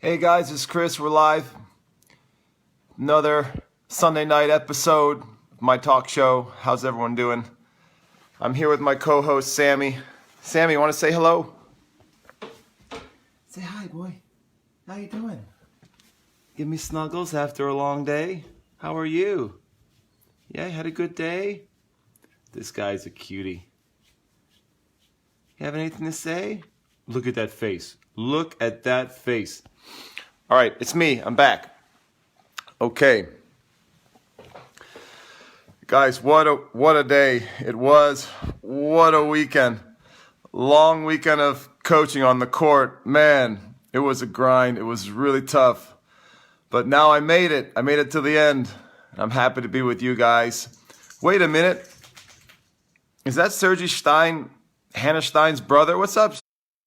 Hey guys, it's Chris. We're live. Another Sunday night episode of my talk show. How's everyone doing? I'm here with my co-host Sammy. Sammy, you want to say hello? Say hi, boy. How you doing? Give me snuggles after a long day. How are you? Yeah, had a good day? This guy's a cutie. You have anything to say? Look at that face. Look at that face. All right, it's me. I'm back. Okay. Guys, what a day it was. What a weekend. Long weekend of coaching on the court. Man, it was a grind. It was really tough. But now I made it. I made it to the end. I'm happy to be with you guys. Wait a minute. Is that Sergey Stein, Hannah Stein's brother? What's up,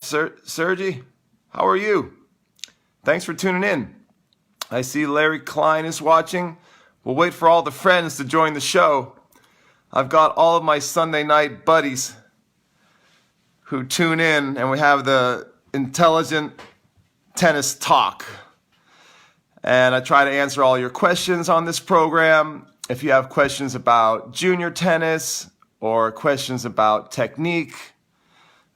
Sergey? How are you? Thanks for tuning in. I see Larry Klein is watching. We'll wait for all the friends to join the show. I've got all of my Sunday night buddies who tune in, and we have the intelligent tennis talk. And I try to answer all your questions on this program. If you have questions about junior tennis or questions about technique,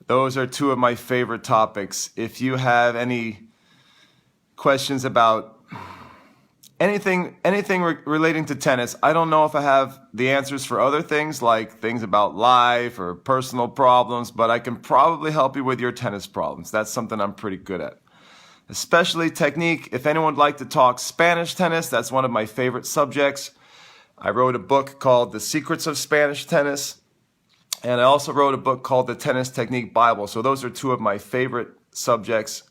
those are two of my favorite topics. If you have any questions about anything relating to tennis, I don't know if I have the answers for other things, like things about life or personal problems, but I can probably help you with your tennis problems. That's something I'm pretty good at. Especially technique. If anyone would like to talk Spanish tennis, that's one of my favorite subjects. I wrote a book called The Secrets of Spanish Tennis, and I also wrote a book called The Tennis Technique Bible. So those are two of my favorite subjects: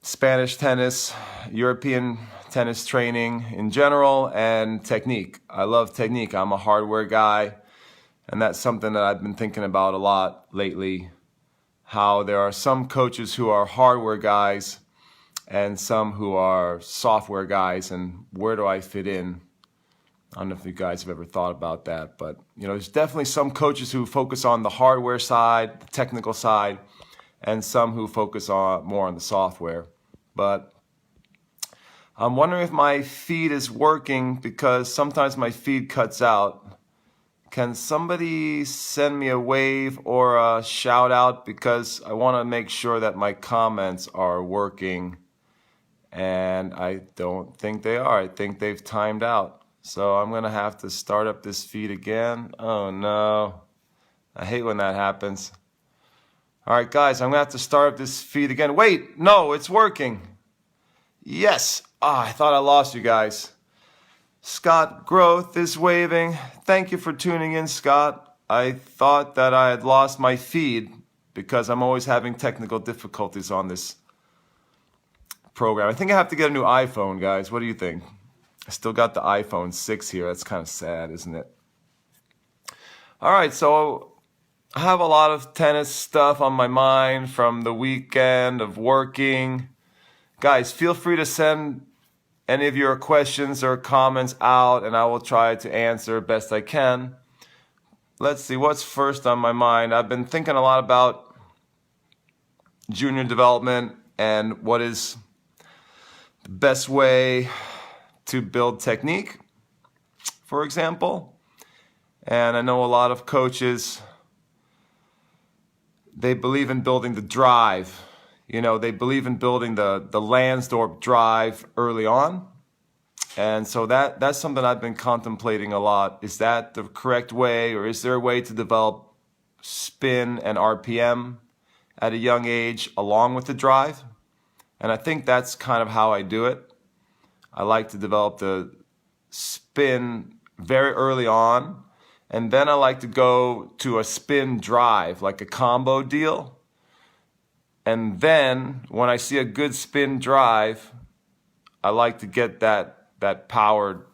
Spanish tennis, European tennis training in general, and technique. I love technique. I'm a hardware guy, and that's something that I've been thinking about a lot lately. How there are some coaches who are hardware guys and some who are software guys, and where do I fit in? I don't know if you guys have ever thought about that, but there's definitely some coaches who focus on the hardware side, the technical side, and some who focus on more on the software. But I'm wondering if my feed is working, because sometimes my feed cuts out. Can somebody send me a wave or a shout out, because I want to make sure that my comments are working, and I don't think they are. I think they've timed out. So I'm going to have to start up this feed again. Oh no. I hate when that happens. All right, guys, I'm going to have to start up this feed again. Wait, no, it's working. Yes. I thought I lost you guys. Scott Growth is waving. Thank you for tuning in, Scott. I thought that I had lost my feed because I'm always having technical difficulties on this program. I think I have to get a new iPhone, guys. What do you think? I still got the iPhone 6 here. That's kind of sad, isn't it? All right, so I have a lot of tennis stuff on my mind from the weekend of working. Guys, feel free to send any of your questions or comments out, and I will try to answer best I can. Let's see, what's first on my mind? I've been thinking a lot about junior development and what is the best way to build technique, for example. And I know a lot of coaches, they believe in building the drive. They believe in building the Lansdorp drive early on. And so that's something I've been contemplating a lot. Is that the correct way, or is there a way to develop spin and RPM at a young age along with the drive? And I think that's kind of how I do it. I like to develop the spin very early on, and then I like to go to a spin drive, like a combo deal. And then when I see a good spin drive, I like to get that powered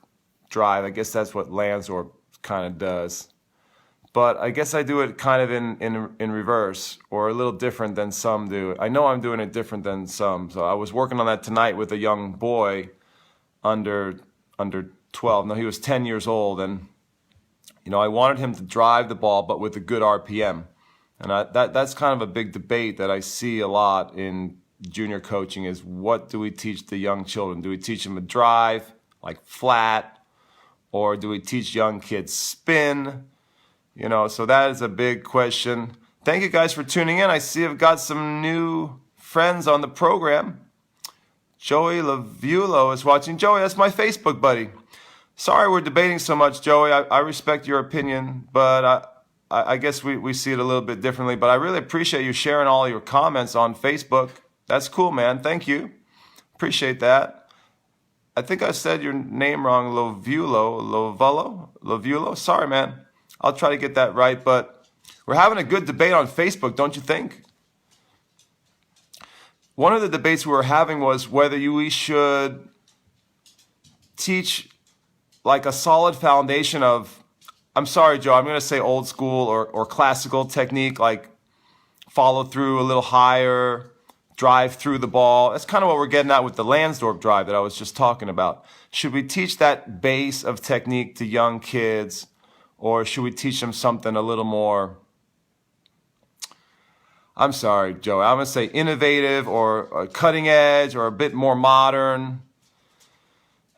drive. I guess that's what Lansdorp kind of does. But I guess I do it kind of in reverse, or a little different than some do. I know I'm doing it different than some. So I was working on that tonight with a young boy under 12. No, he was 10 years old, and I wanted him to drive the ball, but with a good RPM. And that's kind of a big debate that I see a lot in junior coaching is, what do we teach the young children? Do we teach them a drive, like flat, or do we teach young kids spin? You know, so that is a big question. Thank you guys for tuning in. I see I've got some new friends on the program. Joey Lavulo is watching. Joey, that's my Facebook buddy. Sorry we're debating so much, Joey. I respect your opinion, but I guess we see it a little bit differently. But I really appreciate you sharing all your comments on Facebook. That's cool, man. Thank you. Appreciate that. I think I said your name wrong, Lavulo. Sorry, man. I'll try to get that right. But we're having a good debate on Facebook, don't you think? One of the debates we were having was whether we should teach like a solid foundation of, I'm sorry, Joe, I'm going to say old school or classical technique, like follow through a little higher, drive through the ball. That's kind of what we're getting at with the Lansdorp drive that I was just talking about. Should we teach that base of technique to young kids, or should we teach them something a little more, I'm sorry, Joe, I'm going to say innovative or cutting edge or a bit more modern?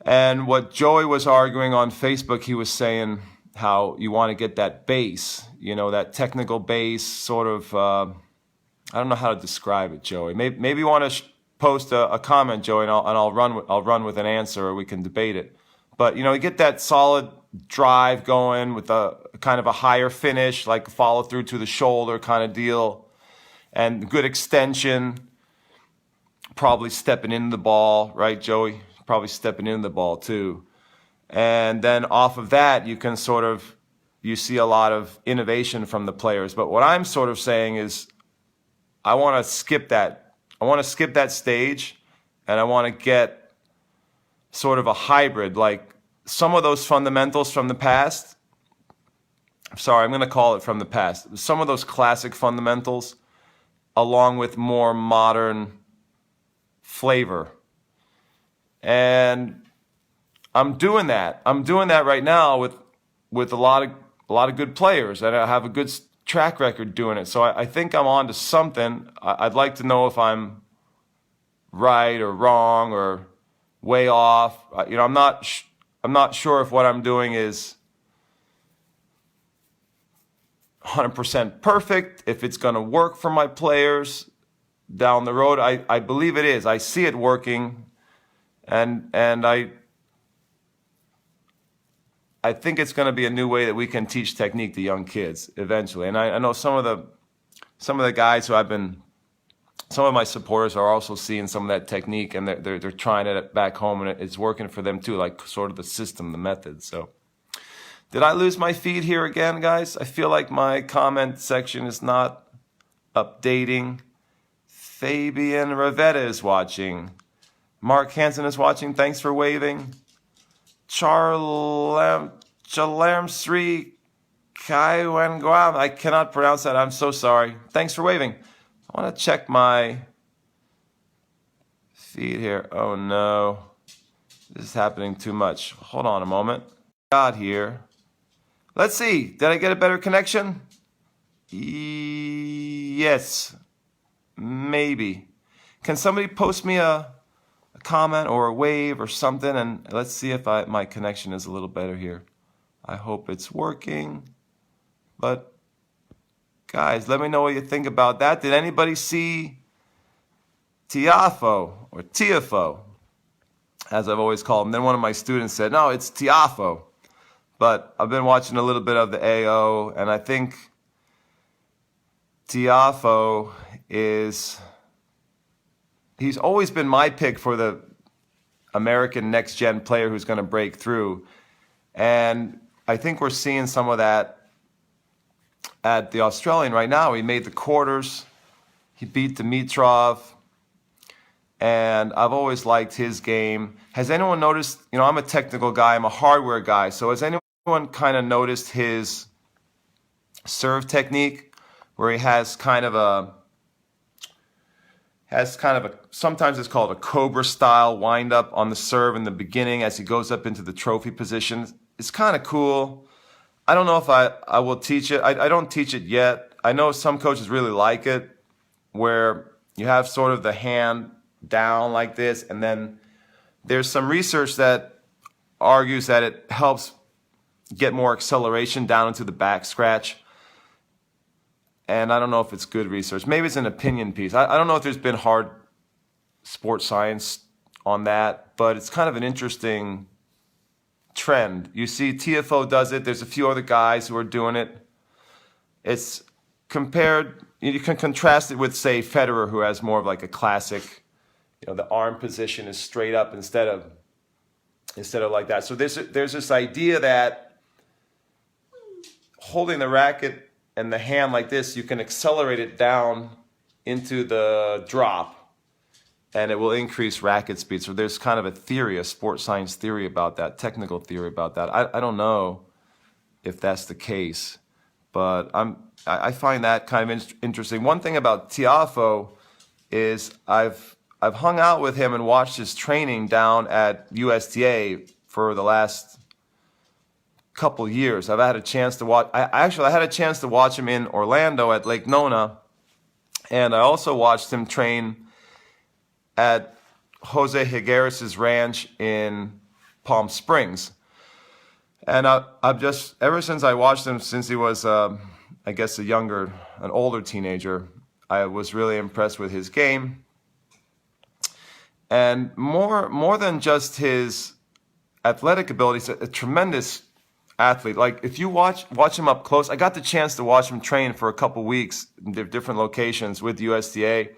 And what Joey was arguing on Facebook, he was saying how you want to get that base, you know, that technical base, sort of, I don't know how to describe it, Joey. Maybe you want to post a comment, Joey, and I'll run with an answer, or we can debate it. But, you know, you get that solid drive going with a kind of a higher finish, like follow through to the shoulder kind of deal, and good extension, probably stepping into the ball, right, Joey? Probably stepping into the ball too. And then off of that, you can sort of, you see a lot of innovation from the players. But what I'm sort of saying is, I want to skip that. I want to skip that stage, and I want to get sort of a hybrid, like some of those fundamentals from the past. Sorry, I'm going to call it from the past. Some of those classic fundamentals, along with more modern flavor. And I'm doing that. I'm doing that right now with a lot of good players, and I have a good track record doing it. So I think I'm on to something. I'd like to know if I'm right or wrong or way off. You know, I'm not sure if what I'm doing is 100% perfect, if it's going to work for my players down the road. I believe it is. I see it working. And I think it's going to be a new way that we can teach technique to young kids eventually. And I know some of the guys who some of my supporters are also seeing some of that technique, and they're trying it back home, and it's working for them too, like sort of the system, the method. So, did I lose my feed here again, guys? I feel like my comment section is not updating. Fabian Rivetta is watching. Mark Hansen is watching. Thanks for waving. Chalam Sri Kaiwenguam. I cannot pronounce that. I'm so sorry. Thanks for waving. I want to check my feed here. Oh no. This is happening too much. Hold on a moment. Got here. Let's see. Did I get a better connection? Yes. Maybe. Can somebody post me a comment or a wave or something, and let's see if my connection is a little better here. I hope it's working. But guys, let me know what you think about that. Did anybody see Tiafoe or Tiafoe, as I've always called him? Then one of my students said, no, it's Tiafoe. But I've been watching a little bit of the AO, and I think Tiafoe he's always been my pick for the American next-gen player who's going to break through. And I think we're seeing some of that at the Australian right now. He made the quarters. He beat Dimitrov. And I've always liked his game. Has anyone noticed, you know, I'm a technical guy, I'm a hardware guy, so has anyone kind of noticed his serve technique, where he has kind of a, sometimes it's called a cobra style wind up on the serve in the beginning as he goes up into the trophy position. It's kind of cool. I don't know if I will teach it. I don't teach it yet. I know some coaches really like it, where you have sort of the hand down like this, and then there's some research that argues that it helps get more acceleration down into the back scratch. And I don't know if it's good research. Maybe it's an opinion piece. I don't know if there's been hard sports science on that, but it's kind of an interesting trend. You see Tiafoe does it. There's a few other guys who are doing it. It's compared, you can contrast it with, say, Federer, who has more of like a classic, the arm position is straight up instead of like that. So there's this idea that holding the racket and the hand like this, you can accelerate it down into the drop, and it will increase racket speed. So there's kind of a theory, a sports science theory about that, technical theory about that. I don't know if that's the case, but I find that kind of interesting. One thing about Tiafoe is I've hung out with him and watched his training down at USTA for the last couple years. I've had a chance to watch. I had a chance to watch him in Orlando at Lake Nona, and I also watched him train at Jose Higueras' ranch in Palm Springs. And I've just, ever since I watched him, since he was, I guess, an older teenager, I was really impressed with his game. And more than just his athletic abilities, a tremendous athlete. Like, if you watch him up close, I got the chance to watch him train for a couple weeks in different locations with USDA,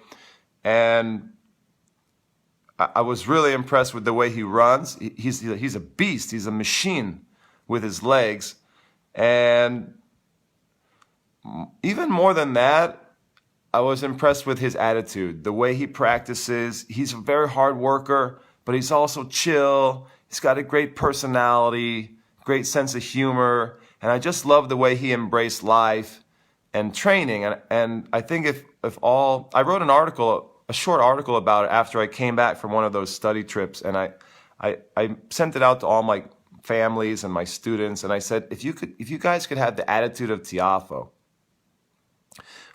and I was really impressed with the way he runs. He's a beast. He's a machine with his legs, and even more than that, I was impressed with his attitude, the way he practices. He's a very hard worker, but he's also chill. He's got a great personality, great sense of humor, and I just love the way he embraced life and training. And I think I wrote a short article about it after I came back from one of those study trips, and I sent it out to all my families and my students, and I said, if you guys could have the attitude of Tiafoe,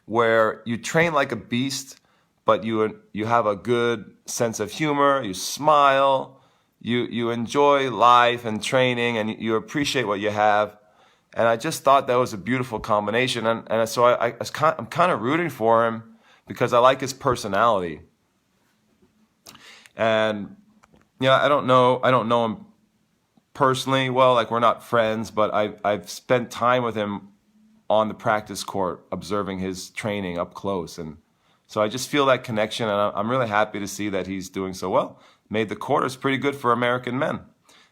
where you train like a beast, but you have a good sense of humor, you smile, you enjoy life and training, and you appreciate what you have. And I just thought that was a beautiful combination. And so I'm kind of rooting for him because I like his personality. And I don't know him personally well, like we're not friends, but I've spent time with him on the practice court, observing his training up close. And so I just feel that connection, and I'm really happy to see that he's doing so well. Made the quarters pretty good for American men.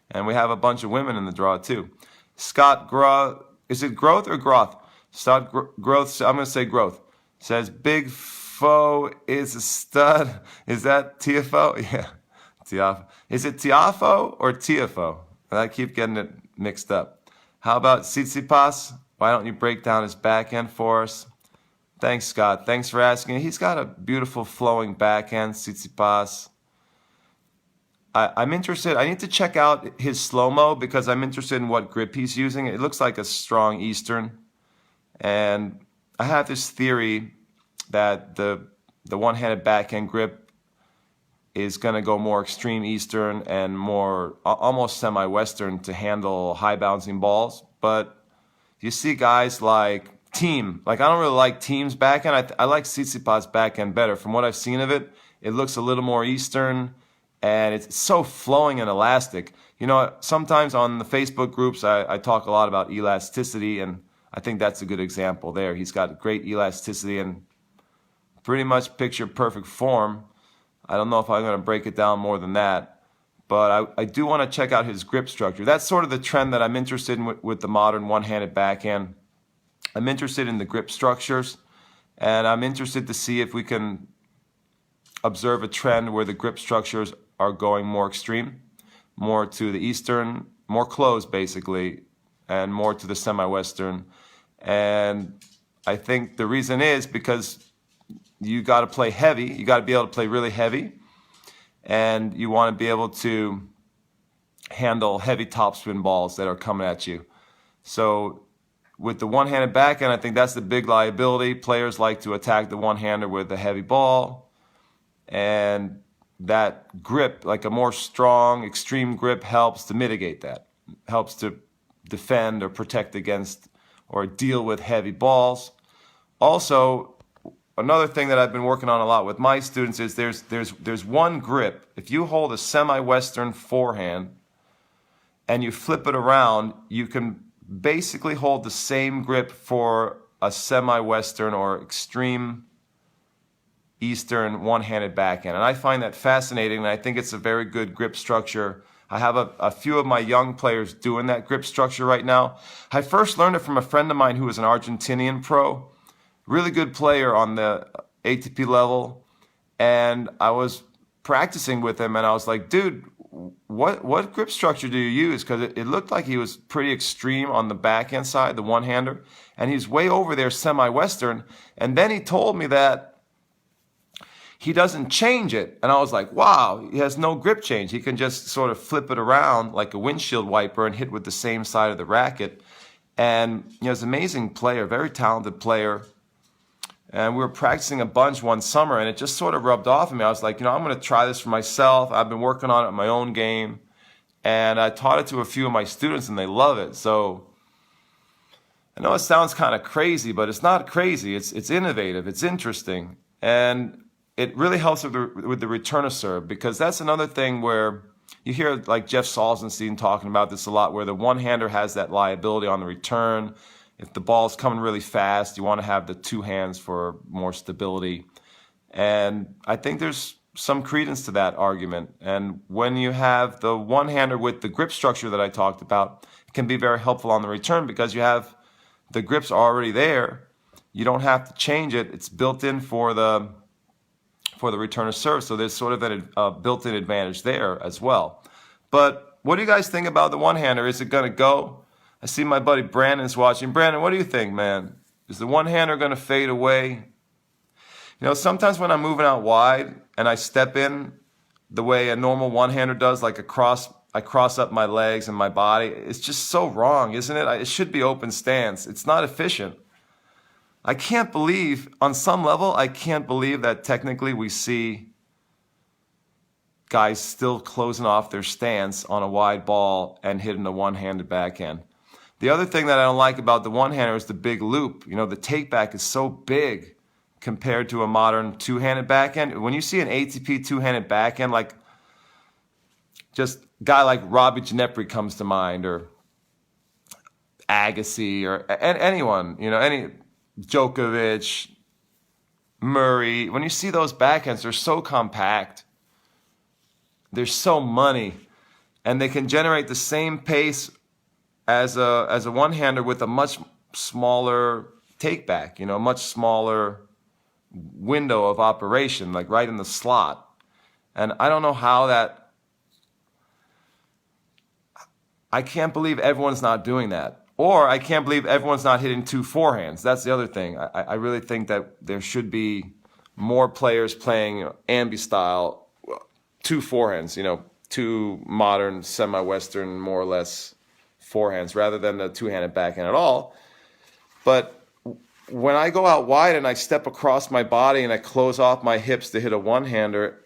And we have a bunch of women in the draw too. Scott Groth, is it Groth or Groth? Scott Groth, I'm going to say Groth, says, Big Foe is a stud. Is that Tiafoe? Yeah, Tiafoe. Is it Tiafoe or Tiafoe? I keep getting it mixed up. How about Tsitsipas? Why don't you break down his backhand for us? Thanks, Scott. Thanks for asking. He's got a beautiful flowing backhand, Tsitsipas. I'm interested. I need to check out his slow-mo because I'm interested in what grip he's using. It looks like a strong Eastern. And I have this theory that the one-handed backhand grip is going to go more extreme Eastern and more almost semi-Western to handle high-bouncing balls. But you see guys like Team. Like, I don't really like Team's backhand. I like Tsitsipas' backhand better. From what I've seen of it, it looks a little more Eastern, and it's so flowing and elastic. Sometimes on the Facebook groups, I talk a lot about elasticity, and I think that's a good example there. He's got great elasticity and pretty much picture-perfect form. I don't know if I'm going to break it down more than that, but I do want to check out his grip structure. That's sort of the trend that I'm interested in with the modern one-handed backhand. I'm interested in the grip structures, and I'm interested to see if we can observe a trend where the grip structures are going more extreme, more to the Eastern, more closed basically, and more to the semi-Western. And I think the reason is because you got to play heavy. You got to be able to play really heavy, and you want to be able to handle heavy topspin balls that are coming at you. So with the one-handed backhand, I think that's the big liability. Players like to attack the one-hander with a heavy ball, And that grip, like a more strong, extreme grip, helps to mitigate that, helps to defend or protect against or deal with heavy balls. Also, another thing that I've been working on a lot with my students is there's one grip. If you hold a semi-Western forehand and you flip it around, you can basically hold the same grip for a semi-Western or extreme Eastern one-handed backhand. And I find that fascinating, and I think it's a very good grip structure. I have a few of my young players doing that grip structure right now. I first learned it from a friend of mine who was an Argentinian pro, really good player on the ATP level, and I was practicing with him, and I was like, dude, what grip structure do you use? Because it looked like he was pretty extreme on the backhand side, the one-hander, and he's way over there semi-Western. And then he told me that he doesn't change it. And I was like, wow, he has no grip change. He can just sort of flip it around like a windshield wiper and hit with the same side of the racket. And he's an amazing player, very talented player. And we were practicing a bunch one summer, and it just sort of rubbed off on me. I was like, I'm going to try this for myself. I've been working on it in my own game. And I taught it to a few of my students, and they love it. So I know it sounds kind of crazy, but it's not crazy. It's innovative. It's interesting. And it really helps with the return of serve, because that's another thing where you hear like Jeff Salzenstein talking about this a lot, where the one-hander has that liability on the return. If the ball's coming really fast, you want to have the two hands for more stability. And I think there's some credence to that argument. And when you have the one-hander with the grip structure that I talked about, it can be very helpful on the return because you have the grips already there. You don't have to change it. It's built in for the return of serve. So there's sort of a built-in advantage there as well. But what do you guys think about the one-hander? Is it going to go? I see my buddy Brandon's watching. Brandon, what do you think, man? Is the one-hander going to fade away? Sometimes when I'm moving out wide and I step in the way a normal one-hander does, like I cross up my legs and my body, it's just so wrong, isn't it? It should be open stance. It's not efficient. I can't believe, on some level, that technically we see guys still closing off their stance on a wide ball and hitting a one-handed backhand. The other thing that I don't like about the one-hander is the big loop. The take-back is so big compared to a modern two-handed backhand. When you see an ATP two-handed backhand, like just a guy like Robbie Ginepri comes to mind, or Agassi, or anyone, any Djokovic, Murray. When you see those backhands, they're so compact. They're so money, and they can generate the same pace as a one-hander with a much smaller take-back, a much smaller window of operation, like right in the slot. And I don't know how that... I can't believe everyone's not doing that. Or I can't believe everyone's not hitting two forehands. That's the other thing. I really think that there should be more players playing ambi-style, two forehands, two modern, semi-Western, more or less forehands, rather than the two-handed backhand at all. But when I go out wide and I step across my body and I close off my hips to hit a one-hander,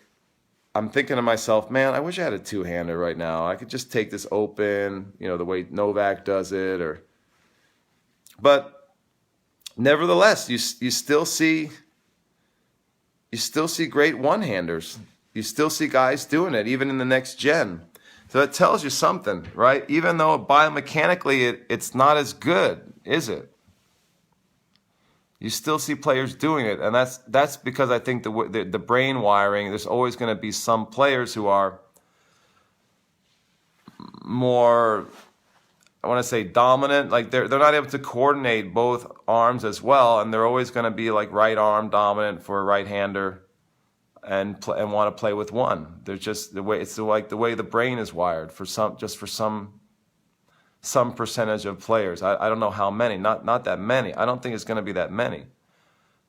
I'm thinking to myself, man, I wish I had a two-hander right now. I could just take this open, the way Novak does it. But nevertheless, you still see great one-handers. You still see guys doing it, even in the next gen. So that tells you something, right? Even though biomechanically it's not as good, is it? You still see players doing it, and that's because I think the brain wiring. There's always going to be some players who are more, I want to say, dominant. Like they're not able to coordinate both arms as well, and they're always going to be like right arm dominant for a right-hander, and want to play with one. They're just the way the brain is wired for some percentage of players. I don't know how many, not that many. I don't think it's going to be that many.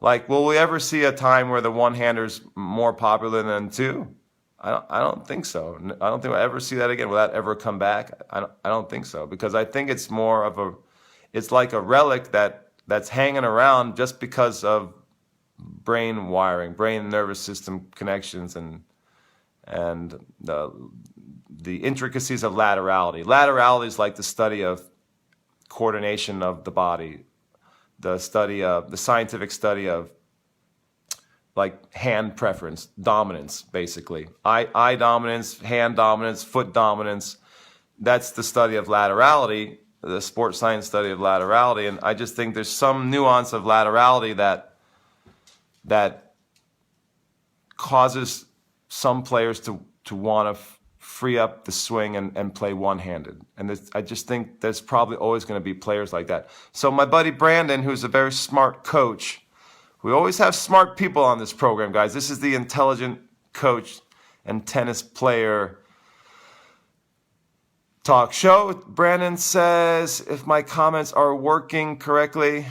Like, will we ever see a time where the one-hander's more popular than two? I don't think so. I don't think we'll ever see that again. Will that ever come back? I don't think so, because I think it's more of it's like a relic that's hanging around just because of brain wiring, brain nervous system connections, and the intricacies of laterality. Laterality is like the study of coordination of the body, the scientific study of like hand preference, dominance, basically. Eye dominance, hand dominance, foot dominance. That's the study of laterality, the sports science study of laterality. And I just think there's some nuance of laterality that causes some players to want to free up the swing and play one-handed. And I just think there's probably always going to be players like that. So my buddy Brandon, who's a very smart coach, we always have smart people on this program, guys. This is the intelligent coach and tennis player talk show. Brandon says, if my comments are working correctly,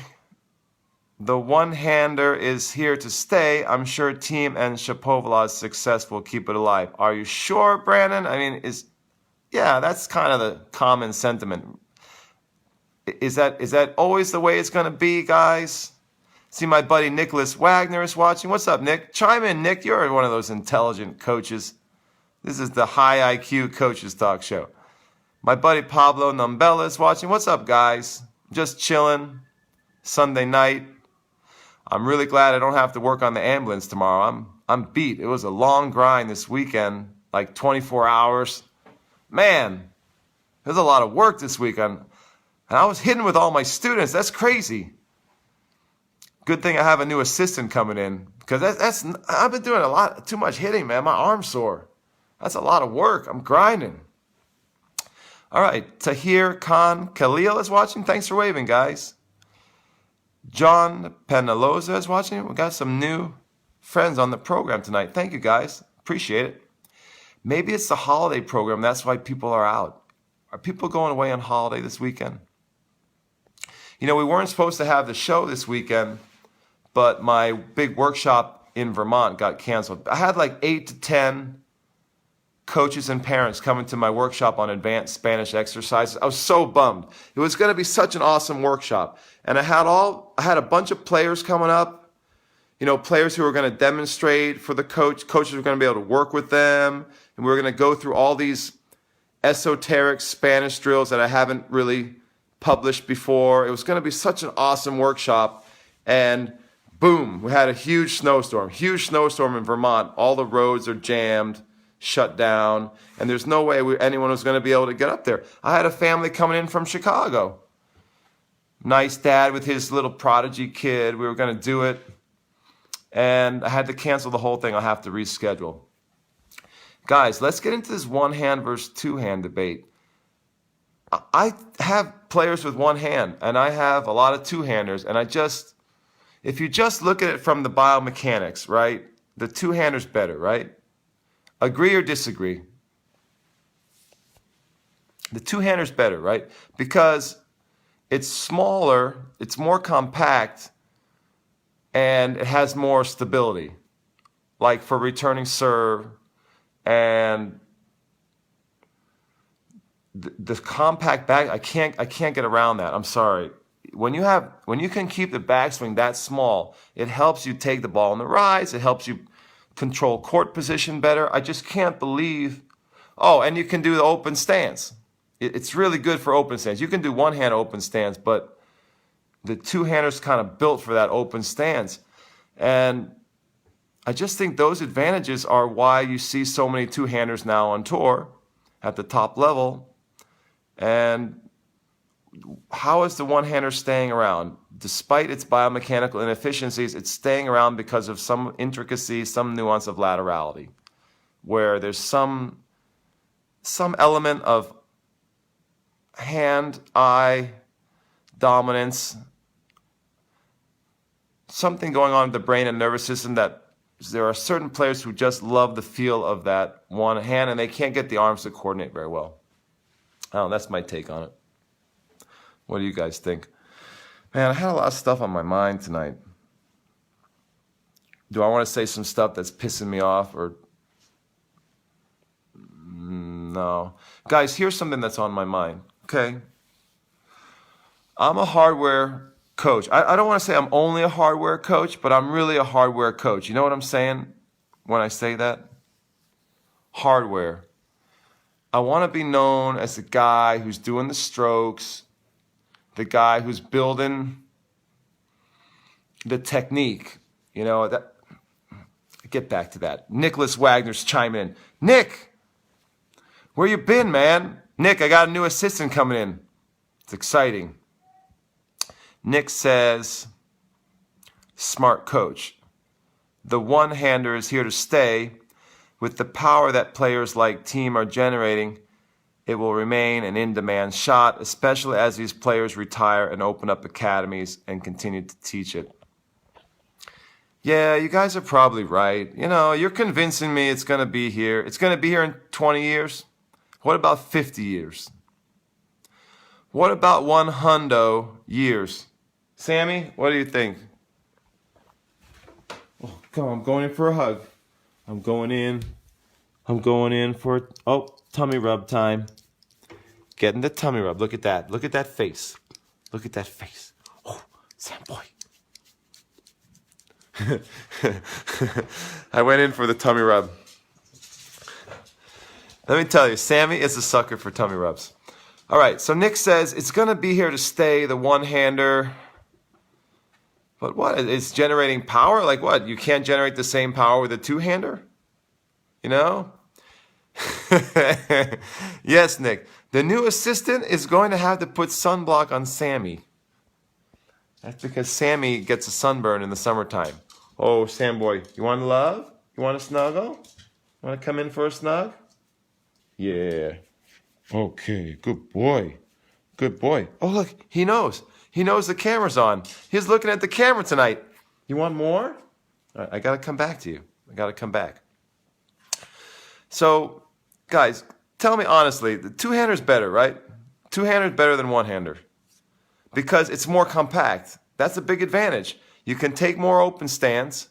the one-hander is here to stay. I'm sure Team and Shapovalov's success will keep it alive. Are you sure, Brandon? I mean, yeah, that's kind of the common sentiment. Is that always the way it's going to be, guys? See, my buddy Nicholas Wagner is watching. What's up, Nick? Chime in, Nick. You're one of those intelligent coaches. This is the high IQ coaches talk show. My buddy Pablo Numbella is watching. What's up, guys? Just chilling. Sunday night. I'm really glad I don't have to work on the ambulance tomorrow. I'm beat. It was a long grind this weekend, like 24 hours. Man, there's a lot of work this weekend. And I was hitting with all my students. That's crazy. Good thing I have a new assistant coming in, because I've been doing too much hitting, man. My arm's sore. That's a lot of work. I'm grinding. All right, Tahir Khan Khalil is watching. Thanks for waving, guys. John Penaloza is watching. We got some new friends on the program tonight. Thank you, guys. Appreciate it. Maybe it's the holiday program. That's why people are out. Are people going away on holiday this weekend? You know, we weren't supposed to have the show this weekend, but my big workshop in Vermont got canceled. I had like 8 to 10 coaches and parents coming to my workshop on advanced Spanish exercises. I was so bummed. It was going to be such an awesome workshop. And I had a bunch of players coming up, you know, players who were going to demonstrate for the coach. Coaches were going to be able to work with them. And we were going to go through all these esoteric Spanish drills that I haven't really published before. It was going to be such an awesome workshop. And boom, we had a huge snowstorm in Vermont. All the roads are jammed, shut down, and there's no way anyone was going to be able to get up there. I had a family coming in from Chicago. Nice dad with his little Prodigy kid. We were going to do it, and I had to cancel the whole thing. I'll have to reschedule. Guys, let's get into this one-hand versus two-hand debate. I have players with one hand, and I have a lot of two-handers, and if you just look at it from the biomechanics, right, the two-hander's better, right? Agree or disagree? The two-hander's better, right? Because it's smaller, it's more compact, and it has more stability. Like for returning serve, and the compact bag, I can't get around that. I'm sorry. When you can keep the backswing that small, it helps you take the ball on the rise. It helps you control court position better. I just can't believe. Oh, and you can do the open stance. It's really good for open stance. You can do one-hand open stance, but the two-hander's kind of built for that open stance. And I just think those advantages are why you see so many two-handers now on tour at the top level. And how is the one-hander staying around? Despite its biomechanical inefficiencies, it's staying around because of some intricacy, some nuance of laterality, where there's some element of hand-eye dominance, something going on with the brain and nervous system that there are certain players who just love the feel of that one hand, and they can't get the arms to coordinate very well. Oh, that's my take on it. What do you guys think? Man, I had a lot of stuff on my mind tonight. Do I want to say some stuff that's pissing me off or no? Guys, here's something that's on my mind, okay? I'm a hardware coach. I don't want to say I'm only a hardware coach, but I'm really a hardware coach. You know what I'm saying when I say that? Hardware. I want to be known as the guy who's doing the strokes, the guy who's building the technique. You know, that. Get back to that. Nicholas Wagner's chiming in. Nick, where you been, man? Nick, I got a new assistant coming in. It's exciting. Nick says, smart coach. The one-hander is here to stay. With the power that players like Team are generating, it will remain an in-demand shot, especially as these players retire and open up academies and continue to teach it. Yeah, you guys are probably right. You know, you're convincing me it's going to be here. It's going to be here in 20 years. What about 50 years? What about 100 years? Sammy, what do you think? Oh, come on, I'm going in for a hug. I'm going in for, tummy rub time. Getting the tummy rub. Look at that. Look at that face. Look at that face. Oh, Sam boy. I went in for the tummy rub. Let me tell you, Sammy is a sucker for tummy rubs. All right, so Nick says it's going to be here to stay, the one-hander. But what? It's generating power? Like what? You can't generate the same power with a two-hander? You know? Yes, Nick. The new assistant is going to have to put sunblock on Sammy. That's because Sammy gets a sunburn in the summertime. Oh, Sam boy, you want love? You want a snuggle? Want to come in for a snug? Yeah. Okay, good boy. Good boy. Oh, look, he knows. He knows the camera's on. He's looking at the camera tonight. You want more? All right, I got to come back to you. I got to come back. So, guys, tell me honestly, the two-hander's better, right? Two-hander's better than one-hander because it's more compact. That's a big advantage. You can take more open stance,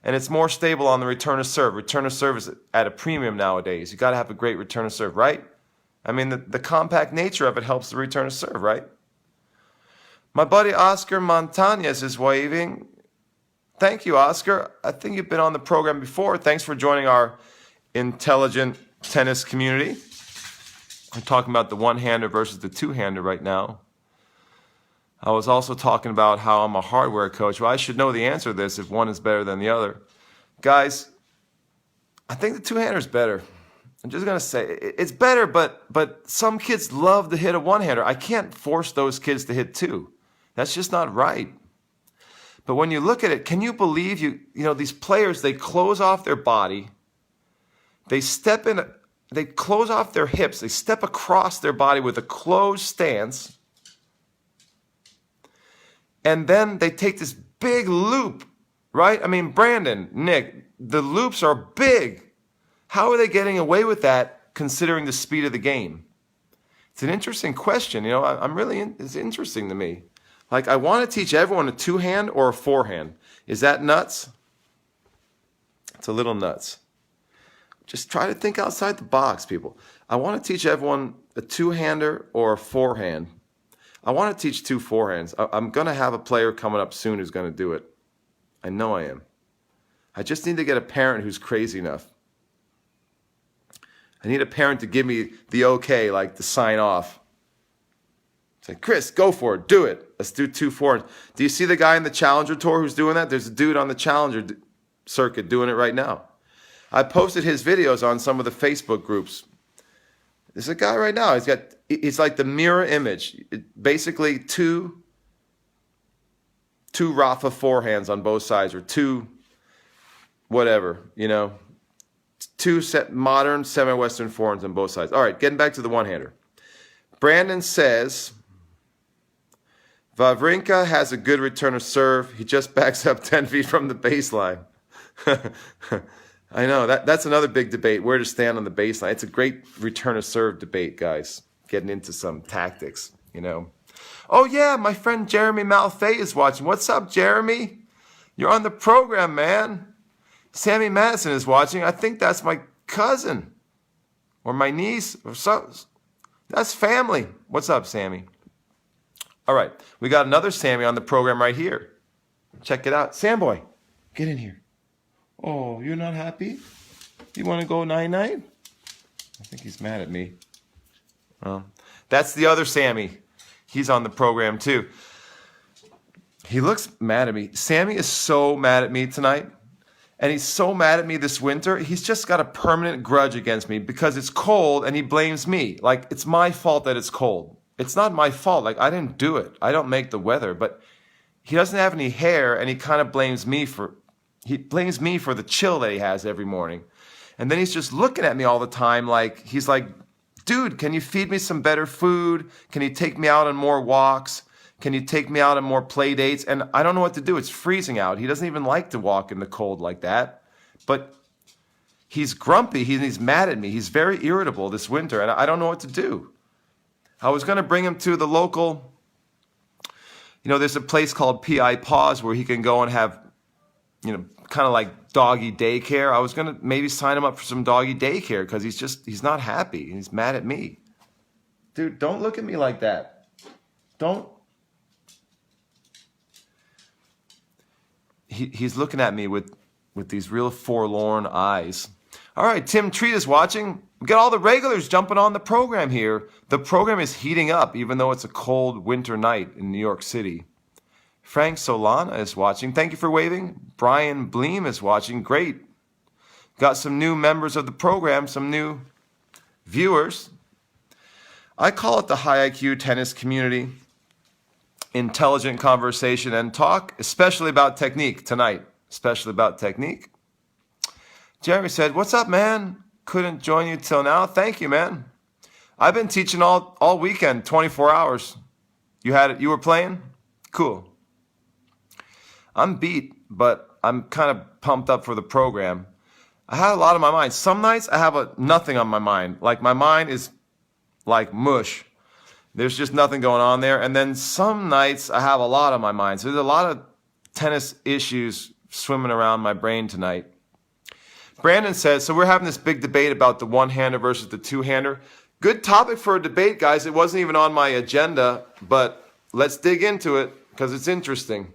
and it's more stable on the return of serve. Return of serve is at a premium nowadays. You got to have a great return of serve, right? I mean, the compact nature of it helps the return of serve, right? My buddy Oscar Montañez is waving. Thank you, Oscar. I think you've been on the program before. Thanks for joining our intelligent tennis community. I'm talking about the one-hander versus the two-hander right now. I was also talking about how I'm a hardware coach. Well, I should know the answer to this if one is better than the other. Guys, I think the two-hander is better. I'm just going to say it's better, but some kids love to hit a one-hander. I can't force those kids to hit two. That's just not right. But when you look at it, can you believe these players, they close off their body. They close off their hips. They step across their body with a closed stance. And then they take this big loop, right? I mean, Brandon, Nick, the loops are big. How are they getting away with that considering the speed of the game? It's an interesting question. It's interesting to me. Like, I want to teach everyone a two-hand or a forehand. Is that nuts? It's a little nuts. Just try to think outside the box, people. I want to teach everyone a two-hander or a forehand. I want to teach two forehands. I'm going to have a player coming up soon who's going to do it. I know I am. I just need to get a parent who's crazy enough. I need a parent to give me the okay, like to sign off. Say, Chris, go for it. Do it. Let's do two forehands. Do you see the guy in the Challenger Tour who's doing that? There's a dude on the Challenger circuit doing it right now. I posted his videos on some of the Facebook groups. There's a guy right now. He's like the mirror image. Basically two Rafa forehands on both sides, or two whatever, two modern semi-Western forehands on both sides. All right, getting back to the one-hander. Brandon says, Wawrinka has a good return of serve. He just backs up 10 feet from the baseline. I know, that's another big debate, where to stand on the baseline. It's a great return of serve debate, guys. Getting into some tactics, Oh, yeah, my friend Jeremy Malfay is watching. What's up, Jeremy? You're on the program, man. Sammy Madison is watching. I think that's my cousin or my niece or so. That's family. What's up, Sammy? All right, we got another Sammy on the program right here. Check it out. Sam boy, get in here. Oh, you're not happy? You want to go night-night? I think he's mad at me. Well, that's the other Sammy. He's on the program too. He looks mad at me. Sammy is so mad at me tonight. And he's so mad at me this winter. He's just got a permanent grudge against me because it's cold and he blames me. Like, it's my fault that it's cold. It's not my fault. Like, I didn't do it. I don't make the weather. But he doesn't have any hair and he kind of blames me for the chill that he has every morning. And then he's just looking at me all the time like, he's like, dude, can you feed me some better food? Can you take me out on more walks? Can you take me out on more play dates? And I don't know what to do. It's freezing out. He doesn't even like to walk in the cold like that. But he's grumpy. He's mad at me. He's very irritable this winter, and I don't know what to do. I was going to bring him to the local, there's a place called PI Paws where he can go and have, kind of like doggy daycare. I was going to maybe sign him up for some doggy daycare because he's not happy. He's mad at me. Dude, don't look at me like that. Don't. He's looking at me with these real forlorn eyes. All right, Tim Treat is watching. We got all the regulars jumping on the program here. The program is heating up, even though it's a cold winter night in New York City. Frank Solana is watching. Thank you for waving. Brian Bleem is watching. Great. Got some new members of the program, some new viewers. I call it the high IQ tennis community. Intelligent conversation and talk, especially about technique tonight. Especially about technique. Jeremy said, what's up, man? Couldn't join you till now. Thank you, man. I've been teaching all weekend, 24 hours. You were playing? Cool. I'm beat, but I'm kind of pumped up for the program. I had a lot on my mind. Some nights I have nothing on my mind. Like my mind is like mush. There's just nothing going on there. And then some nights I have a lot on my mind. So there's a lot of tennis issues swimming around my brain tonight. Brandon says, so we're having this big debate about the one-hander versus the two-hander. Good topic for a debate, guys. It wasn't even on my agenda, but let's dig into it because it's interesting.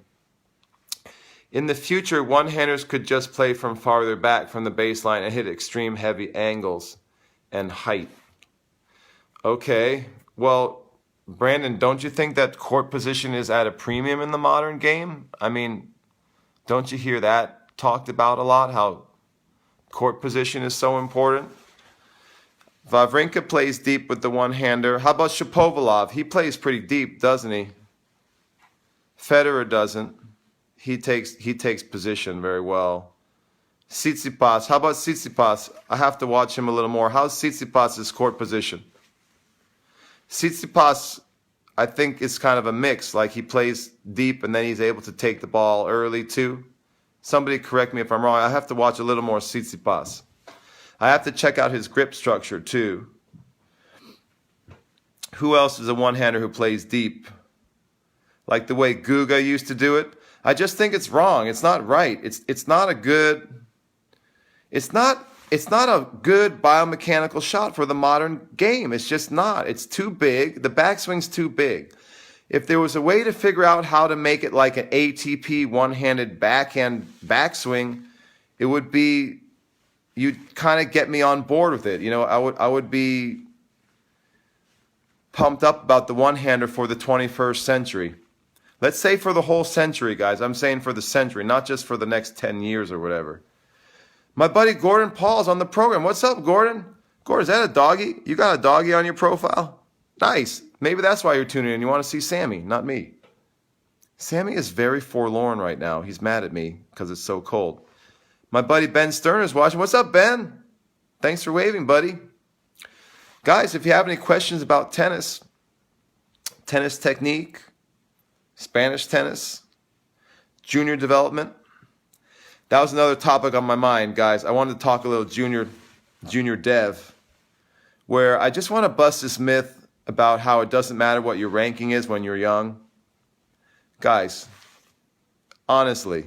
In the future, one-handers could just play from farther back from the baseline and hit extreme heavy angles and height. Okay, well, Brandon, don't you think that court position is at a premium in the modern game? I mean, don't you hear that talked about a lot, how court position is so important? Wawrinka plays deep with the one-hander. How about Shapovalov? He plays pretty deep, doesn't he? Federer doesn't. He takes position very well. Tsitsipas. How about Tsitsipas? I have to watch him a little more. How's Tsitsipas' court position? Tsitsipas, I think, is kind of a mix. Like he plays deep and then he's able to take the ball early too. Somebody correct me if I'm wrong. I have to watch a little more Tsitsipas. I have to check out his grip structure too. Who else is a one-hander who plays deep? Like the way Guga used to do it? I just think it's wrong. It's not right. It's not a good biomechanical shot for the modern game. It's just not. It's too big. The backswing's too big. If there was a way to figure out how to make it like an ATP one-handed backhand backswing, it would be, you'd kind of get me on board with it. I would be pumped up about the one-hander for the 21st century. Let's say for the whole century, guys. I'm saying for the century, not just for the next 10 years or whatever. My buddy Gordon Paul's on the program. What's up, Gordon? Gordon, is that a doggy? You got a doggy on your profile? Nice. Maybe that's why you're tuning in. You want to see Sammy, not me. Sammy is very forlorn right now. He's mad at me because it's so cold. My buddy Ben Stern is watching. What's up, Ben? Thanks for waving, buddy. Guys, if you have any questions about tennis technique, Spanish tennis, junior development, that was another topic on my mind, guys. I wanted to talk a little junior dev, where I just want to bust this myth about how it doesn't matter what your ranking is when you're young. Guys, honestly,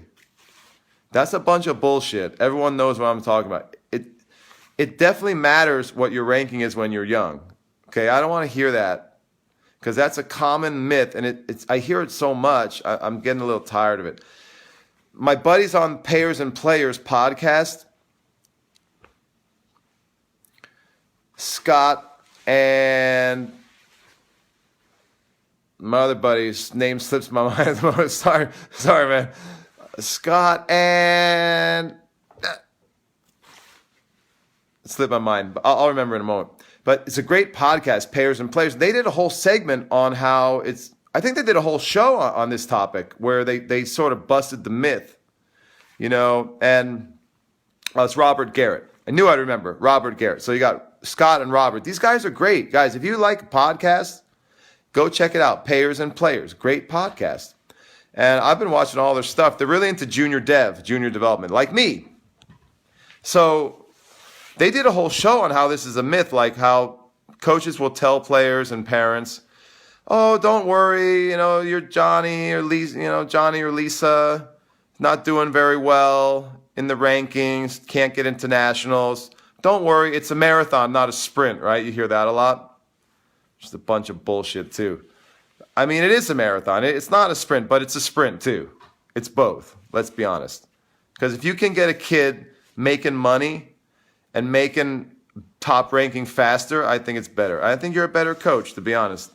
that's a bunch of bullshit. Everyone knows what I'm talking about. It definitely matters what your ranking is when you're young. Okay, I don't want to hear that. because that's a common myth, and it's I hear it so much, I'm getting a little tired of it. My buddies on Payers and Players podcast, Scott and my other buddy's name slips my mind at the moment. Sorry, man. Scott and it slipped my mind, but I'll remember in a moment. But it's a great podcast, Payers and Players. They did a whole segment on how I think they did a whole show on this topic where they sort of busted the myth, and it's Robert Garrett. I knew I'd remember Robert Garrett. So you got Scott and Robert. These guys are great. Guys, if you like podcasts, go check it out. Payers and Players. Great podcast. And I've been watching all their stuff. They're really into junior development, like me. So they did a whole show on how this is a myth, like how coaches will tell players and parents, oh, don't worry, you're Johnny or Lisa, not doing very well in the rankings, can't get into nationals. Don't worry, it's a marathon, not a sprint, right? You hear that a lot. Just a bunch of bullshit, too. I mean, it is a marathon. It's not a sprint, but it's a sprint, too. It's both, let's be honest. Because if you can get a kid making money and making top ranking faster, I think it's better. I think you're a better coach, to be honest.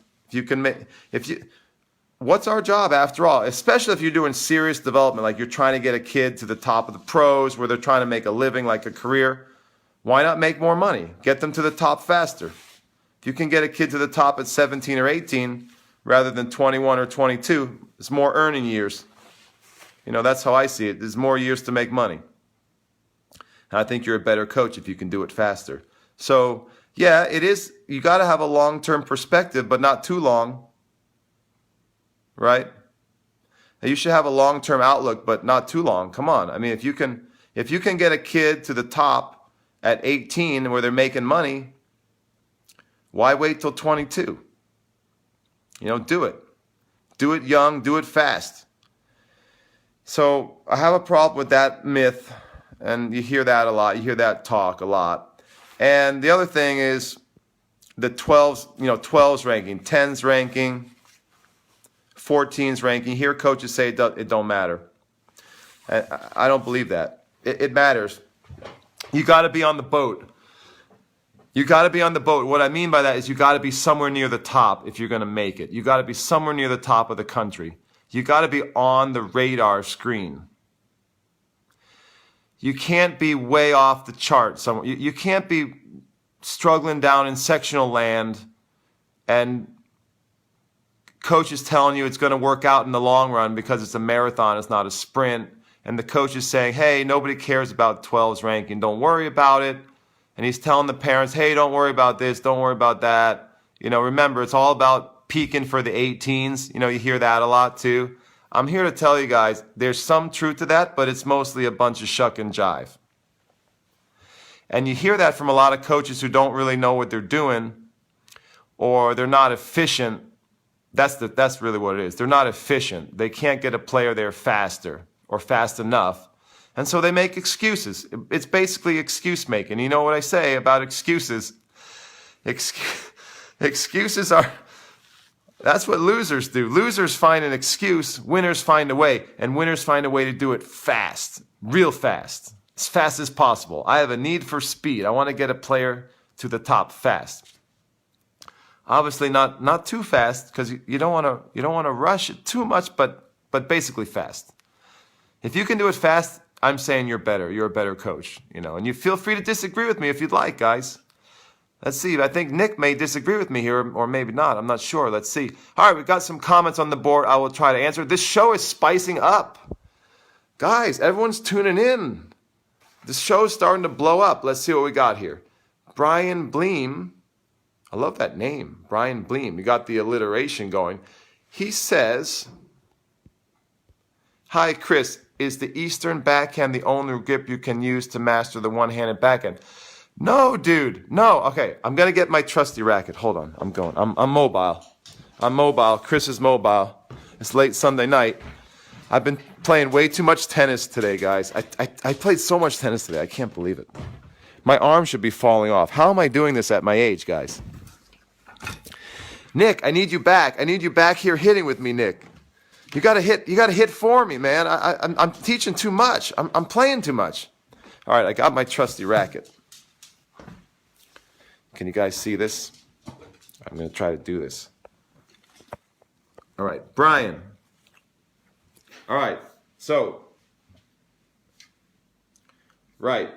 What's our job after all? Especially if you're doing serious development, like you're trying to get a kid to the top of the pros where they're trying to make a living, like a career. Why not make more money? Get them to the top faster. If you can get a kid to the top at 17 or 18 rather than 21 or 22, it's more earning years. That's how I see it. There's more years to make money. And I think you're a better coach if you can do it faster. So, yeah, it is. You got to have a long-term perspective, but not too long. Right? Now, you should have a long-term outlook, but not too long. Come on. I mean, if you can get a kid to the top at 18 where they're making money, why wait till 22? Do it. Do it young, do it fast. So I have a problem with that myth, and you hear that a lot. You hear that talk a lot. And the other thing is the 12s ranking, 10s ranking, 14s ranking. You hear coaches say it don't matter. I don't believe that. It matters. You got to be on the boat. You got to be on the boat. What I mean by that is you got to be somewhere near the top if you're going to make it. You got to be somewhere near the top of the country. You got to be on the radar screen. You can't be way off the chart somewhere. You can't be struggling down in sectional land and coach is telling you it's going to work out in the long run because it's a marathon, it's not a sprint. And the coach is saying, hey, nobody cares about 12's ranking. Don't worry about it. And he's telling the parents, hey, don't worry about this. Don't worry about that. Remember, it's all about peaking for the 18s. You hear that a lot too. I'm here to tell you guys, there's some truth to that, but it's mostly a bunch of shuck and jive. And you hear that from a lot of coaches who don't really know what they're doing, or they're not efficient. That's really what it is. They're not efficient. They can't get a player there faster or fast enough. And so they make excuses. It's basically excuse making. You know what I say about excuses? Excuses are, that's what losers do. Losers find an excuse, winners find a way, and winners find a way to do it fast, real fast, as fast as possible. I have a need for speed. I want to get a player to the top fast. Obviously not too fast, because you don't want to rush it too much, but basically fast. If you can do it fast, I'm saying you're better. You're a better coach, and you feel free to disagree with me if you'd like, guys. Let's see. I think Nick may disagree with me here, or maybe not. I'm not sure. Let's see. All right, we've got some comments on the board. I will try to answer. This show is spicing up. Guys, everyone's tuning in. This show is starting to blow up. Let's see what we got here. Brian Bleem. I love that name, Brian Bleem. You got the alliteration going. He says, hi, Chris. Is the Eastern backhand the only grip you can use to master the one-handed backhand? No, dude. No. Okay, I'm going to get my trusty racket. Hold on. I'm mobile. I'm mobile. Chris is mobile. It's late Sunday night. I've been playing way too much tennis today, guys. I played so much tennis today. I can't believe it. My arm should be falling off. How am I doing this at my age, guys? Nick, I need you back. I need you back here hitting with me, Nick. You gotta hit for me, man. I'm teaching too much. I'm playing too much. All right, I got my trusty racket. Can you guys see this? I'm gonna try to do this. All right, Brian. All right, so, right.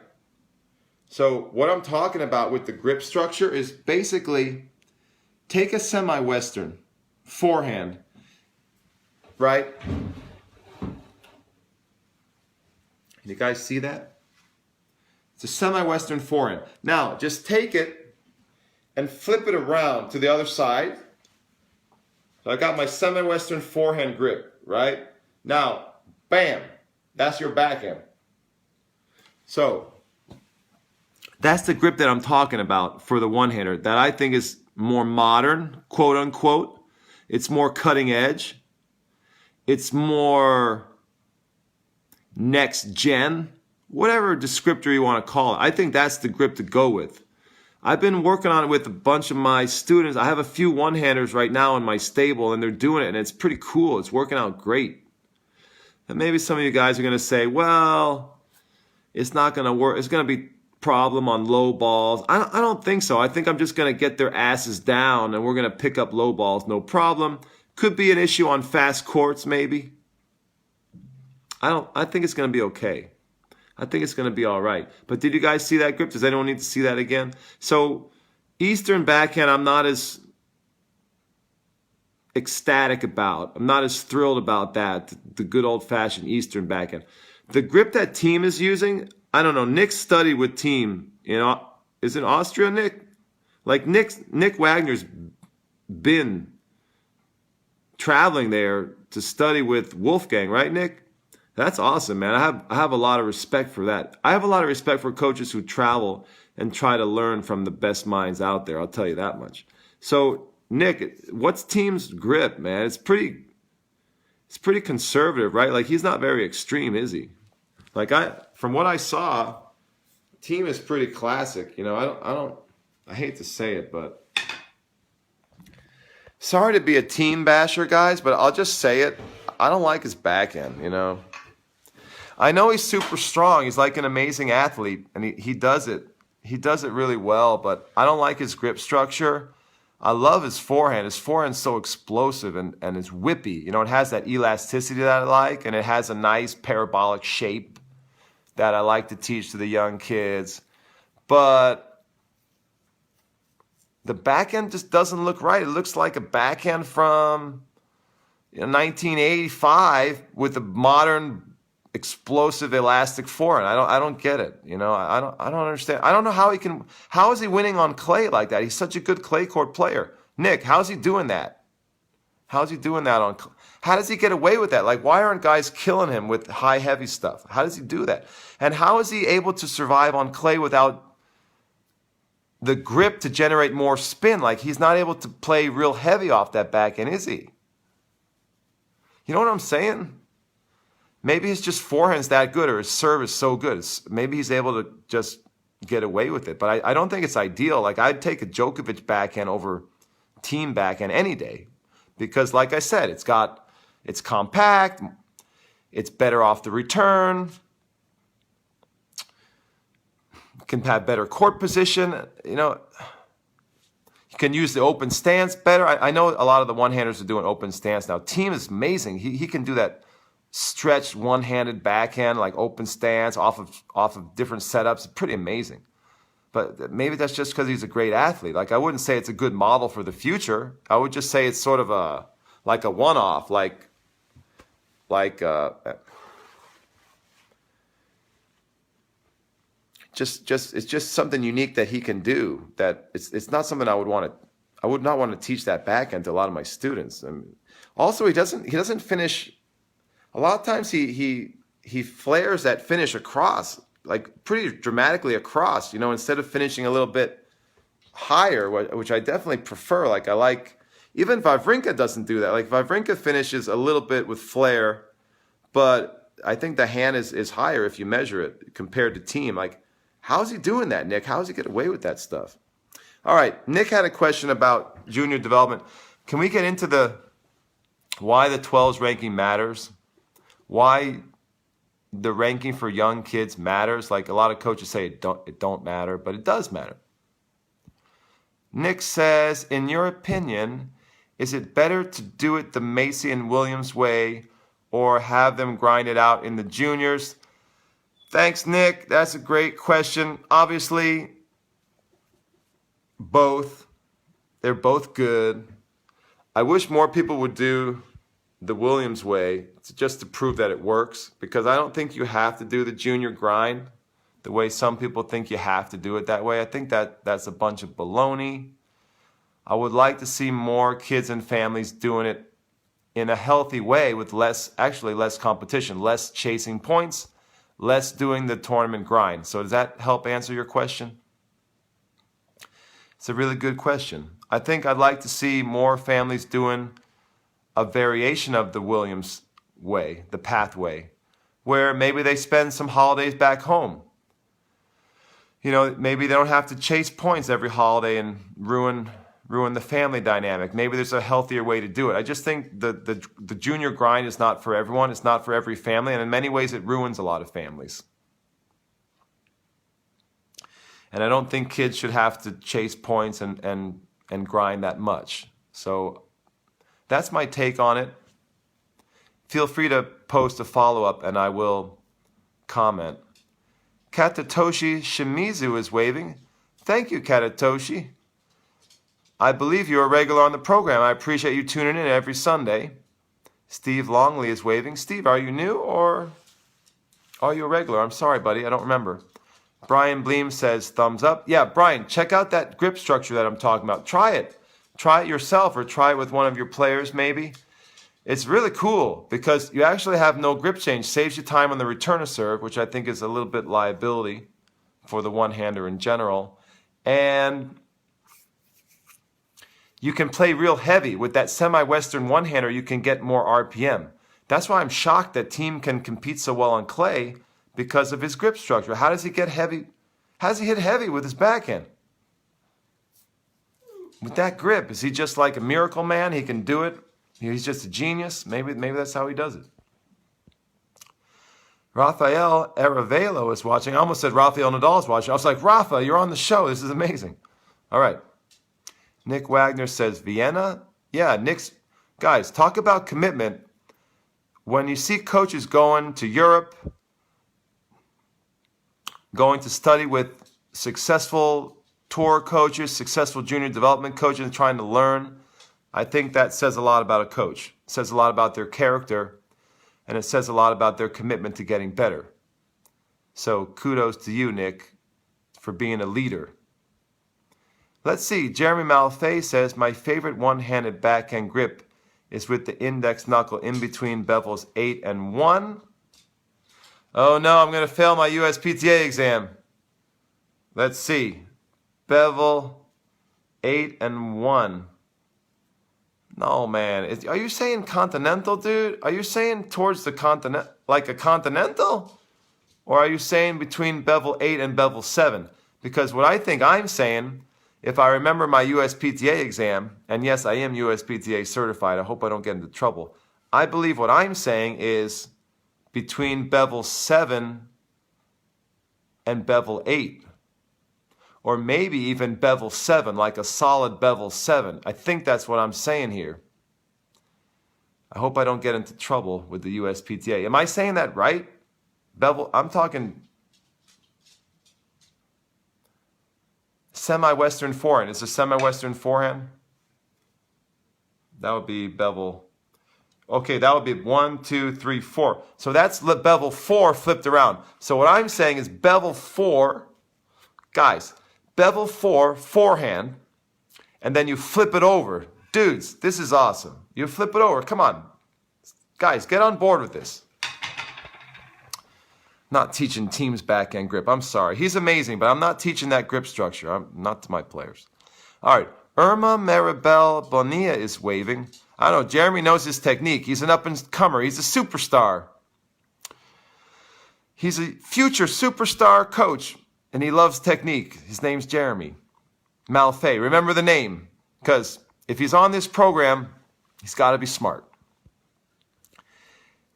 So what I'm talking about with the grip structure is basically take a semi-Western forehand, right? You guys see that? It's a semi-Western forehand. Now, just take it and flip it around to the other side. So I got my semi-Western forehand grip, right? Now, bam, that's your backhand. So, that's the grip that I'm talking about for the one-hander that I think is more modern, quote unquote. It's more cutting edge. It's more next gen, whatever descriptor you want to call it. I think that's the grip to go with. I've been working on it with a bunch of my students. I have a few one-handers right now in my stable, and they're doing it, and it's pretty cool. It's working out great. And maybe some of you guys are going to say, well, it's not going to work. It's going to be problem on low balls. I don't think so. I think I'm just going to get their asses down and we're going to pick up low balls, no problem. Could be an issue on fast courts maybe. I think it's going to be okay. I think it's going to be all right. But did you guys see that grip? Does anyone need to see that again? So Eastern backhand I'm not as ecstatic about. I'm not as thrilled about that, the good old-fashioned Eastern backhand. The grip that Team is using, I don't know. Nick studied with Team. Is it Austria, Nick? Like Nick Wagner's been traveling there to study with Wolfgang, right, Nick? That's awesome, man. I have a lot of respect for that. I have a lot of respect for coaches who travel and try to learn from the best minds out there. I'll tell you that much. So, Nick, what's Team's grip, man? It's pretty conservative, right? Like he's not very extreme, is he? Like from what I saw, Team is pretty classic. I hate to say it, but sorry to be a Team basher, guys, but I'll just say it. I don't like his backhand, I know he's super strong. He's like an amazing athlete, and he does it. He does it really well, but I don't like his grip structure. I love his forehand. His forehand's so explosive and it's whippy. It has that elasticity that I like, and it has a nice parabolic shape that I like to teach to the young kids. But the backhand just doesn't look right. It looks like a backhand from 1985 with a modern explosive elastic forehand. I don't get it. I don't understand. I don't know how is he winning on clay like that? He's such a good clay court player. Nick, how's he doing that? How's he doing that on clay? How does he get away with that? Like, why aren't guys killing him with high, heavy stuff? How does he do that? And how is he able to survive on clay without the grip to generate more spin? Like, he's not able to play real heavy off that backhand, is he? You know what I'm saying? Maybe his just forehand's that good, or his serve is so good. Maybe he's able to just get away with it. But I don't think it's ideal. Like, I'd take a Djokovic backhand over Team backhand any day. Because, like I said, it's compact. It's better off the return. Can have better court position. You can use the open stance better. I know a lot of the one-handers are doing open stance now. Team is amazing. He can do that stretched one-handed backhand, like open stance off of different setups. It's pretty amazing. But maybe that's just because he's a great athlete. Like, I wouldn't say it's a good model for the future. I would just say it's sort of a one-off, it's just something unique that he can do. That it's not something I would not want to teach that backhand to a lot of my students. Also, he doesn't finish. A lot of times he flares that finish across, like pretty dramatically across, instead of finishing a little bit higher, which I definitely prefer. Like, even Wawrinka doesn't do that. Like, Wawrinka finishes a little bit with flair, but I think the hand is higher if you measure it compared to Team. Like, how's he doing that, Nick? How does he get away with that stuff? All right, Nick had a question about junior development. Can we get into why the 12s ranking matters? Why the ranking for young kids matters? Like a lot of coaches say it don't matter, but it does matter. Nick says, in your opinion, is it better to do it the Macy and Williams way or have them grind it out in the juniors? Thanks, Nick. That's a great question. Obviously, both. They're both good. I wish more people would do the Williams way just to prove that it works, because I don't think you have to do the junior grind the way some people think you have to do it that way. I think that's a bunch of baloney. I would like to see more kids and families doing it in a healthy way with less competition, less chasing points, less doing the tournament grind. So does that help answer your question? It's a really good question. I think I'd like to see more families doing a variation of the Williams way, the pathway, where maybe they spend some holidays back home. You know, maybe they don't have to chase points every holiday and ruin the family dynamic. Maybe there's a healthier way to do it. I just think the junior grind is not for everyone. It's not for every family, and in many ways it ruins a lot of families. And I don't think kids should have to chase points and grind that much. So that's my take on it. Feel free to post a follow-up and I will comment. Katatoshi Shimizu is waving. Thank you, Katatoshi. I believe you're a regular on the program. I appreciate you tuning in every Sunday. Steve Longley is waving. Steve, are you new or are you a regular? I'm sorry, buddy. I don't remember. Brian Bleem says thumbs up. Yeah, Brian, check out that grip structure that I'm talking about. Try it. Try it yourself or try it with one of your players maybe. It's really cool because you actually have no grip change. Saves you time on the return of serve, which I think is a little bit liability for the one-hander in general. And you can play real heavy. With that semi-Western one-hander, you can get more RPM. That's why I'm shocked that Team can compete so well on clay because of his grip structure. How does he get heavy? How does he hit heavy with his backhand? With that grip, is he just like a miracle man? He can do it. He's just a genius. Maybe that's how he does it. Rafael Aravelo is watching. I almost said Rafael Nadal is watching. I was like, Rafa, you're on the show. This is amazing. All right. Nick Wagner says Vienna. Yeah, guys, talk about commitment. When you see coaches going to Europe, going to study with successful tour coaches, successful junior development coaches trying to learn, I think that says a lot about a coach. It says a lot about their character, and it says a lot about their commitment to getting better. So kudos to you, Nick, for being a leader. Let's see. Jeremy Malfay says, my favorite one-handed backhand grip is with the index knuckle in between bevels 8 and 1. Oh no, I'm going to fail my USPTA exam. Let's see. Bevel 8 and 1. No, man. Are you saying continental, dude? Are you saying towards the continent, like a continental? Or are you saying between bevel 8 and bevel 7? Because what I think I'm saying, if I remember my USPTA exam, and yes, I am USPTA certified. I hope I don't get into trouble. I believe what I'm saying is between bevel 7 and bevel 8. Or maybe even bevel 7, like a solid bevel 7. I think that's what I'm saying here. I hope I don't get into trouble with the USPTA. Am I saying that right? Bevel, I'm talking semi-Western forehand. It's a semi-Western forehand. That would be bevel. Okay, that would be 1, 2, 3, 4. So that's bevel 4 flipped around. So what I'm saying is bevel 4, guys, bevel 4 forehand, and then you flip it over. Dudes, this is awesome. You flip it over. Come on. Guys, get on board with this. Not teaching Team's backhand grip. I'm sorry. He's amazing, but I'm not teaching that grip structure. I'm not to my players. All right. Irma Maribel Bonilla is waving. I don't know. Jeremy knows his technique. He's an up-and-comer. He's a superstar. He's a future superstar coach, and he loves technique. His name's Jeremy. Malfay. Remember the name, because if he's on this program, he's got to be smart.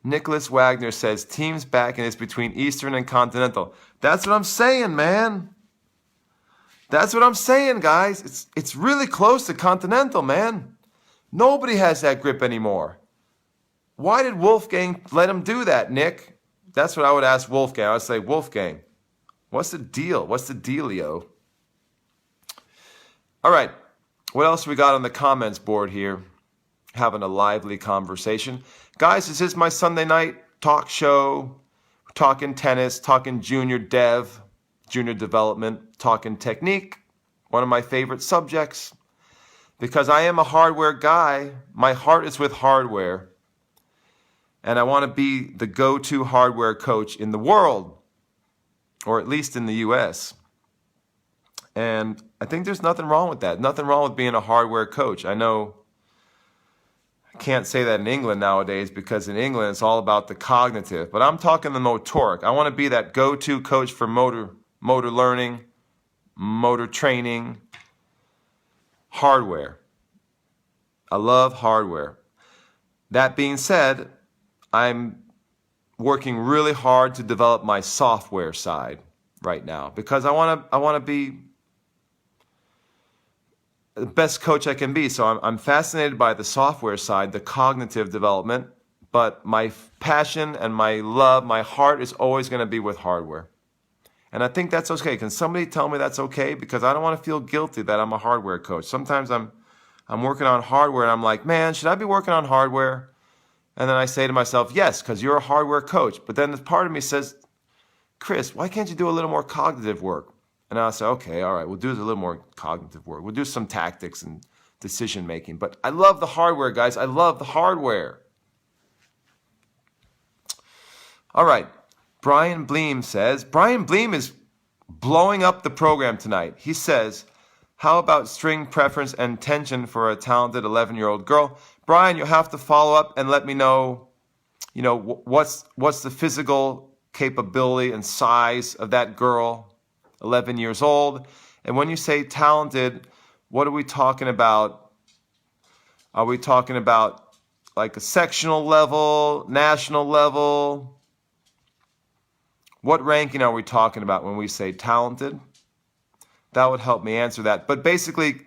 Nicholas Wagner says, teams back and it's between Eastern and Continental. That's what I'm saying, man. That's what I'm saying, guys. It's really close to Continental, man. Nobody has that grip anymore. Why did Wolfgang let him do that, Nick? That's what I would ask Wolfgang. I would say, Wolfgang, what's the deal? What's the dealio? All right. What else we got on the comments board here? Having a lively conversation. Guys, this is my Sunday night talk show. We're talking tennis, talking junior dev, junior development, talking technique, one of my favorite subjects. Because I am a hardware guy, my heart is with hardware. And I want to be the go-to hardware coach in the world, or at least in the US. And I think there's nothing wrong with that. Nothing wrong with being a hardware coach. I know I can't say that in England nowadays because in England it's all about the cognitive. But I'm talking the motoric. I want to be that go-to coach for motor learning, motor training, hardware. I love hardware. That being said, I'm working really hard to develop my software side right now because I want to be the best coach I can be. So I'm fascinated by the software side, the cognitive development, but my passion and my love, my heart is always going to be with hardware. And I think that's okay. Can somebody tell me that's okay? Because I don't want to feel guilty that I'm a hardware coach. Sometimes I'm working on hardware and I'm like, man, should I be working on hardware? And then I say to myself, yes, because you're a hardware coach. But then part of me says, Chris, why can't you do a little more cognitive work? And I'll say, okay, all right, we'll do a little more cognitive work. We'll do some tactics and decision making. But I love the hardware, guys. I love the hardware. All right. Brian Bleem says, Brian Bleem is blowing up the program tonight. He says, how about string preference and tension for a talented 11-year-old girl? Brian, you'll have to follow up and let me know, what's the physical capability and size of that girl, 11 years old. And when you say talented, what are we talking about? Are we talking about like a sectional level, national level? What ranking are we talking about when we say talented? That would help me answer that. But basically,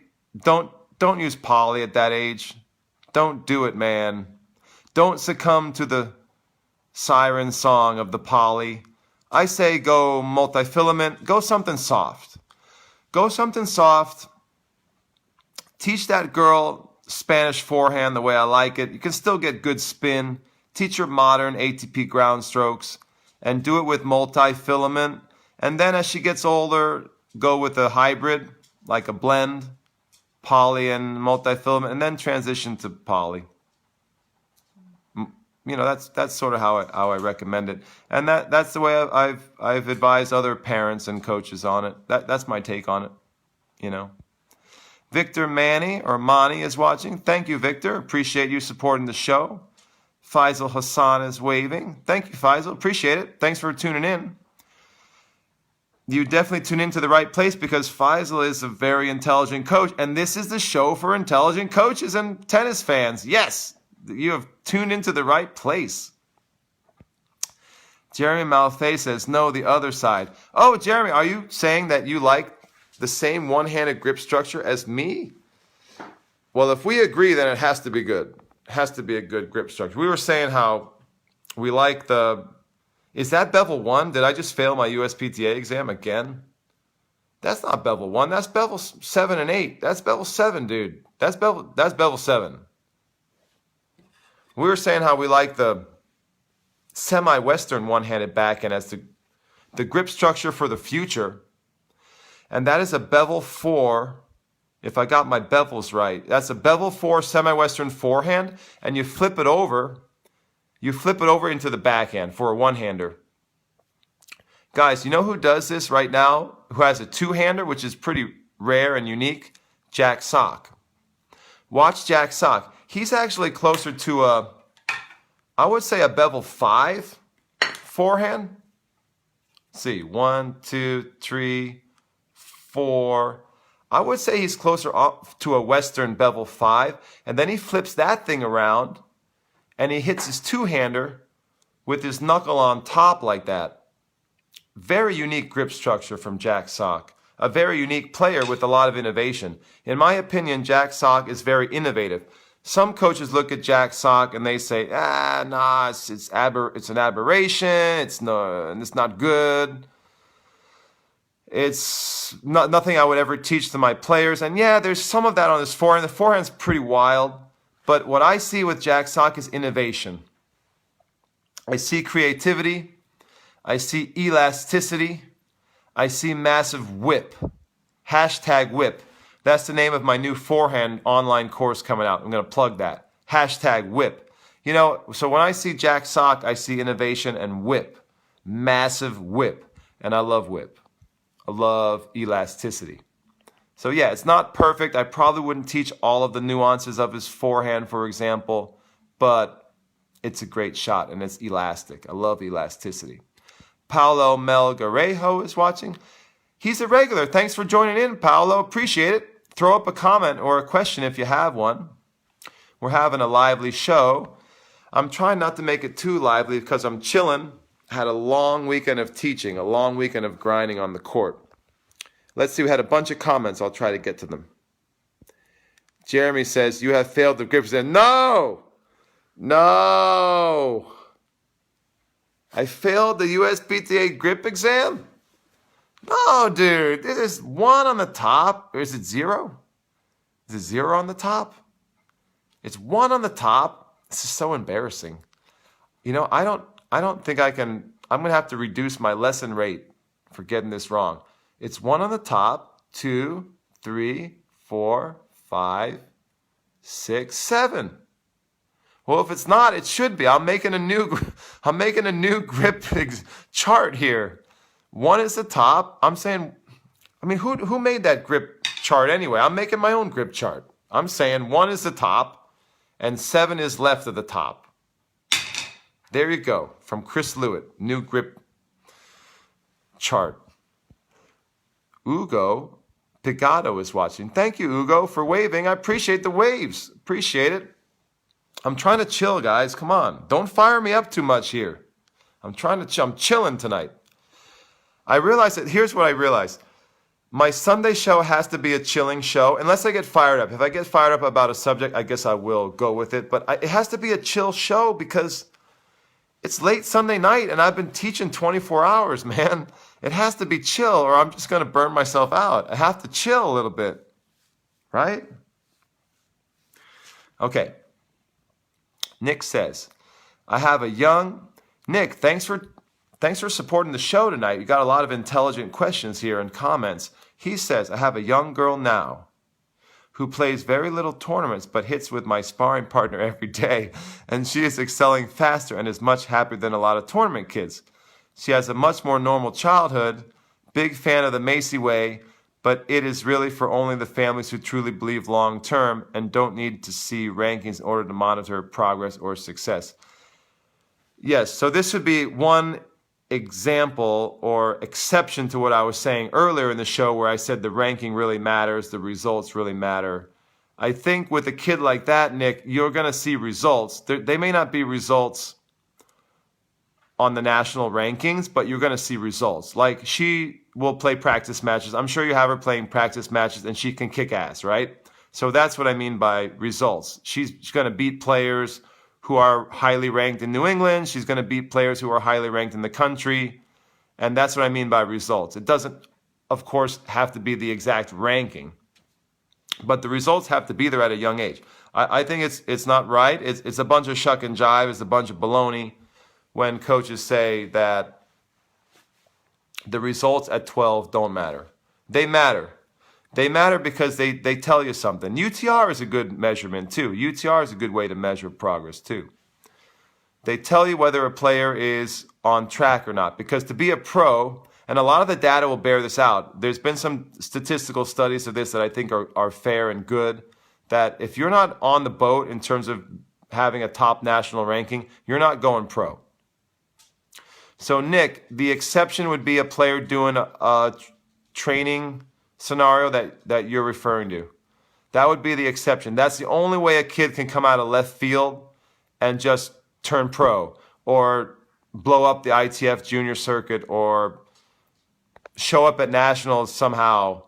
don't use poly at that age. Don't do it, man. Don't succumb to the siren song of the poly. I say go multifilament. Go something soft. Go something soft. Teach that girl Spanish forehand the way I like it. You can still get good spin. Teach her modern ATP ground strokes. And do it with multi-filament. And then as she gets older, go with a hybrid, like a blend, poly and multi-filament, and then transition to poly. That's sort of how I recommend it. And that's the way I've advised other parents and coaches on it. That's my take on it, Victor Mani is watching. Thank you, Victor. Appreciate you supporting the show. Faisal Hassan is waving. Thank you, Faisal. Appreciate it. Thanks for tuning in. You definitely tune into the right place because Faisal is a very intelligent coach. And this is the show for intelligent coaches and tennis fans. Yes, you have tuned into the right place. Jeremy Malfay says, no, the other side. Oh, Jeremy, are you saying that you like the same one-handed grip structure as me? Well, if we agree, then it has to be good. Has to be a good grip structure. We were saying how we like is that bevel 1? Did I just fail my USPTA exam again? That's not bevel 1. That's bevel 7 and 8. That's bevel 7, dude. That's bevel 7. We were saying how we like the semi-Western one-handed backhand as the grip structure for the future. And that is a bevel 4. If I got my bevels right, that's a bevel 4 semi-Western forehand, and you flip it over into the backhand for a one-hander. Guys, you know who does this right now? Who has a two-hander, which is pretty rare and unique? Jack Sock. Watch Jack Sock. He's actually closer to I would say a bevel 5 forehand. Let's see, 1, 2, 3, 4. I would say he's closer to a Western bevel 5, and then he flips that thing around, and he hits his two-hander with his knuckle on top like that. Very unique grip structure from Jack Sock. A very unique player with a lot of innovation. In my opinion, Jack Sock is very innovative. Some coaches look at Jack Sock and they say, nah, it's an aberration, it's not good. It's nothing I would ever teach to my players. And yeah, there's some of that on his forehand. The forehand's pretty wild. But what I see with Jack Sock is innovation. I see creativity. I see elasticity. I see massive whip. Hashtag whip. That's the name of my new forehand online course coming out. I'm going to plug that. Hashtag whip. You know, so when I see Jack Sock, I see innovation and whip. Massive whip. And I love whip. I love elasticity. So yeah, it's not perfect. I probably wouldn't teach all of the nuances of his forehand, for example, but it's a great shot and it's elastic. I love elasticity. Paolo Melgarejo is watching. He's a regular. Thanks for joining in, Paolo. Appreciate it. Throw up a comment or a question if you have one. We're having a lively show. I'm trying not to make it too lively because I'm chilling. Had a long weekend of teaching, a long weekend of grinding on the court. Let's see, we had a bunch of comments. I'll try to get to them. Jeremy says, you have failed the grip exam. No! I failed the USPTA grip exam? No, dude. This is 1 on the top. Or is it 0? Is it 0 on the top? It's 1 on the top. This is so embarrassing. You know, I don't think I can. I'm going to have to reduce my lesson rate for getting this wrong. It's 1 on the top, 2, 3, 4, 5, 6, 7. Well, if it's not, it should be. I'm making a new grip chart here. 1 is the top. I'm saying, I mean, who made that grip chart anyway? I'm making my own grip chart. I'm saying 1 is the top and 7 is left of the top. There you go. From Chris Lewitt, new grip chart. Ugo Picado is watching. Thank you, Ugo, for waving. I appreciate the waves. Appreciate it. I'm trying to chill, guys. Come on. Don't fire me up too much here. I'm chilling tonight. I realized that, here's what I realized. My Sunday show has to be a chilling show, unless I get fired up. If I get fired up about a subject, I guess I will go with it. But it has to be a chill show because it's late Sunday night and I've been teaching 24 hours, man. It has to be chill or I'm just going to burn myself out. I have to chill a little bit, right? Okay. Nick says, Nick, thanks for supporting the show tonight. You got a lot of intelligent questions here and comments. He says, I have a young girl now who plays very little tournaments but hits with my sparring partner every day, and she is excelling faster and is much happier than a lot of tournament kids. She has a much more normal childhood, big fan of the Macy way, but it is really for only the families who truly believe long-term and don't need to see rankings in order to monitor progress or success. Yes, so this would be one example or exception to what I was saying earlier in the show where I said the ranking really matters, the results really matter. I think with a kid like that, Nick, you're going to see results. They may not be results on the national rankings, but you're going to see results. Like she will play practice matches. I'm sure you have her playing practice matches and she can kick ass, right? So that's what I mean by results. She's going to beat players who are highly ranked in New England. She's going to beat players who are highly ranked in the country. And that's what I mean by results. It doesn't, of course, have to be the exact ranking, but the results have to be there at a young age. I think it's not right. It's a bunch of shuck and jive. It's a bunch of baloney when coaches say that the results at 12 don't matter. They matter. They matter because they tell you something. UTR is a good measurement too. UTR is a good way to measure progress too. They tell you whether a player is on track or not. Because to be a pro, and a lot of the data will bear this out, there's been some statistical studies of this that I think are fair and good, that if you're not on the boat in terms of having a top national ranking, you're not going pro. So Nick, the exception would be a player doing a training scenario that you're referring to. That would be the exception. That's the only way a kid can come out of left field and just turn pro or blow up the ITF junior circuit or show up at nationals somehow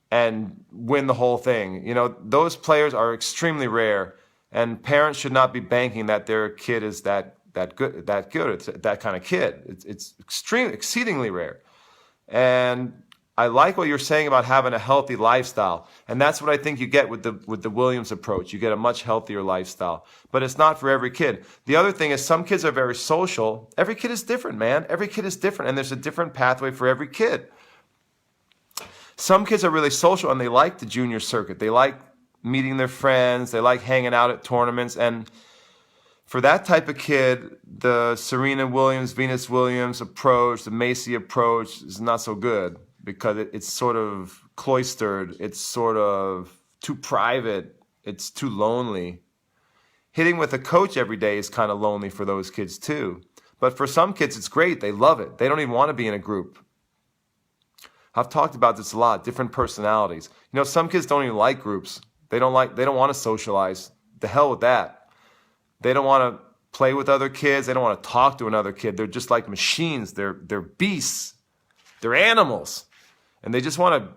and win the whole thing. You know, those players are extremely rare, and parents should not be banking that their kid is that good. It's that kind of kid. It's exceedingly rare. And I like what you're saying about having a healthy lifestyle, and that's what I think you get with the Williams approach. You get a much healthier lifestyle, but it's not for every kid. The other thing is some kids are very social. Every kid is different, man. Every kid is different, and there's a different pathway for every kid. Some kids are really social, and they like the junior circuit. They like meeting their friends. They like hanging out at tournaments, and for that type of kid, the Serena Williams, Venus Williams approach, the Macy approach is not so good because it's sort of cloistered. It's sort of too private. It's too lonely. Hitting with a coach every day is kind of lonely for those kids too. But for some kids, it's great. They love it. They don't even want to be in a group. I've talked about this a lot, different personalities. You know, some kids don't even like groups. They don't want to socialize. The hell with that. They don't want to play with other kids. They don't want to talk to another kid. They're just like machines. They're beasts. They're animals. And they just want to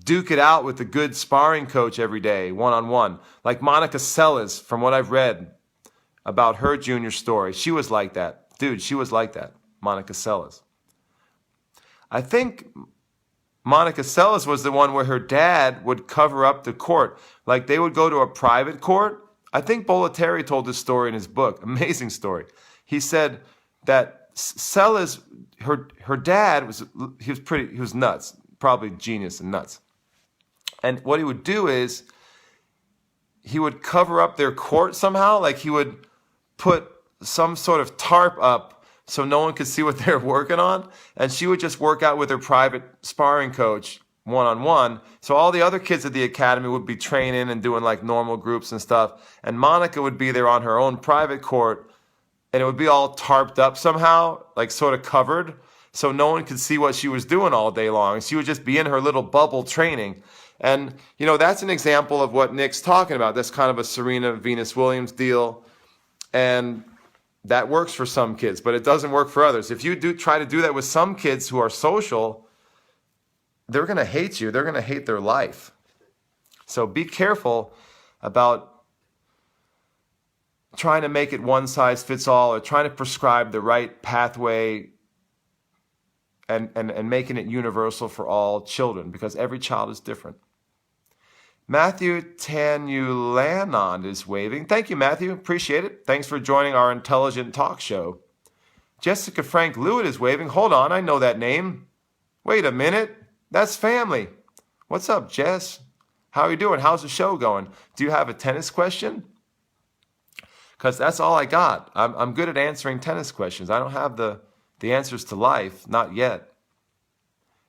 duke it out with a good sparring coach every day, one-on-one. Like Monica Seles, from what I've read about her junior story. She was like that. Dude, she was like that, Monica Seles. I think Monica Seles was the one where her dad would cover up the court. Like they would go to a private court. I think Bollettieri told this story in his book. Amazing story. He said that Seles, her dad he was nuts, probably genius and nuts. And what he would do is he would cover up their court somehow, like he would put some sort of tarp up so no one could see what they're working on, and she would just work out with her private sparring coach one-on-one. So all the other kids at the academy would be training and doing like normal groups and stuff, and Monica would be there on her own private court, and it would be all tarped up somehow, like sort of covered, so no one could see what she was doing all day long. She would just be in her little bubble training. And, you know, that's an example of what Nick's talking about. That's kind of a Serena Venus Williams deal, and that works for some kids, but it doesn't work for others. If you do try to do that with some kids who are social, they're going to hate you. They're going to hate their life. So be careful about trying to make it one size fits all or trying to prescribe the right pathway and making it universal for all children, because every child is different. Matthew Tanulanand is waving. Thank you, Matthew. Appreciate it. Thanks for joining our intelligent talk show. Jessica Frank Lewitt is waving. Hold on, I know that name. Wait a minute. That's family. What's up, Jess? How are you doing? How's the show going? Do you have a tennis question? Because that's all I got. I'm good at answering tennis questions. I don't have the answers to life, not yet.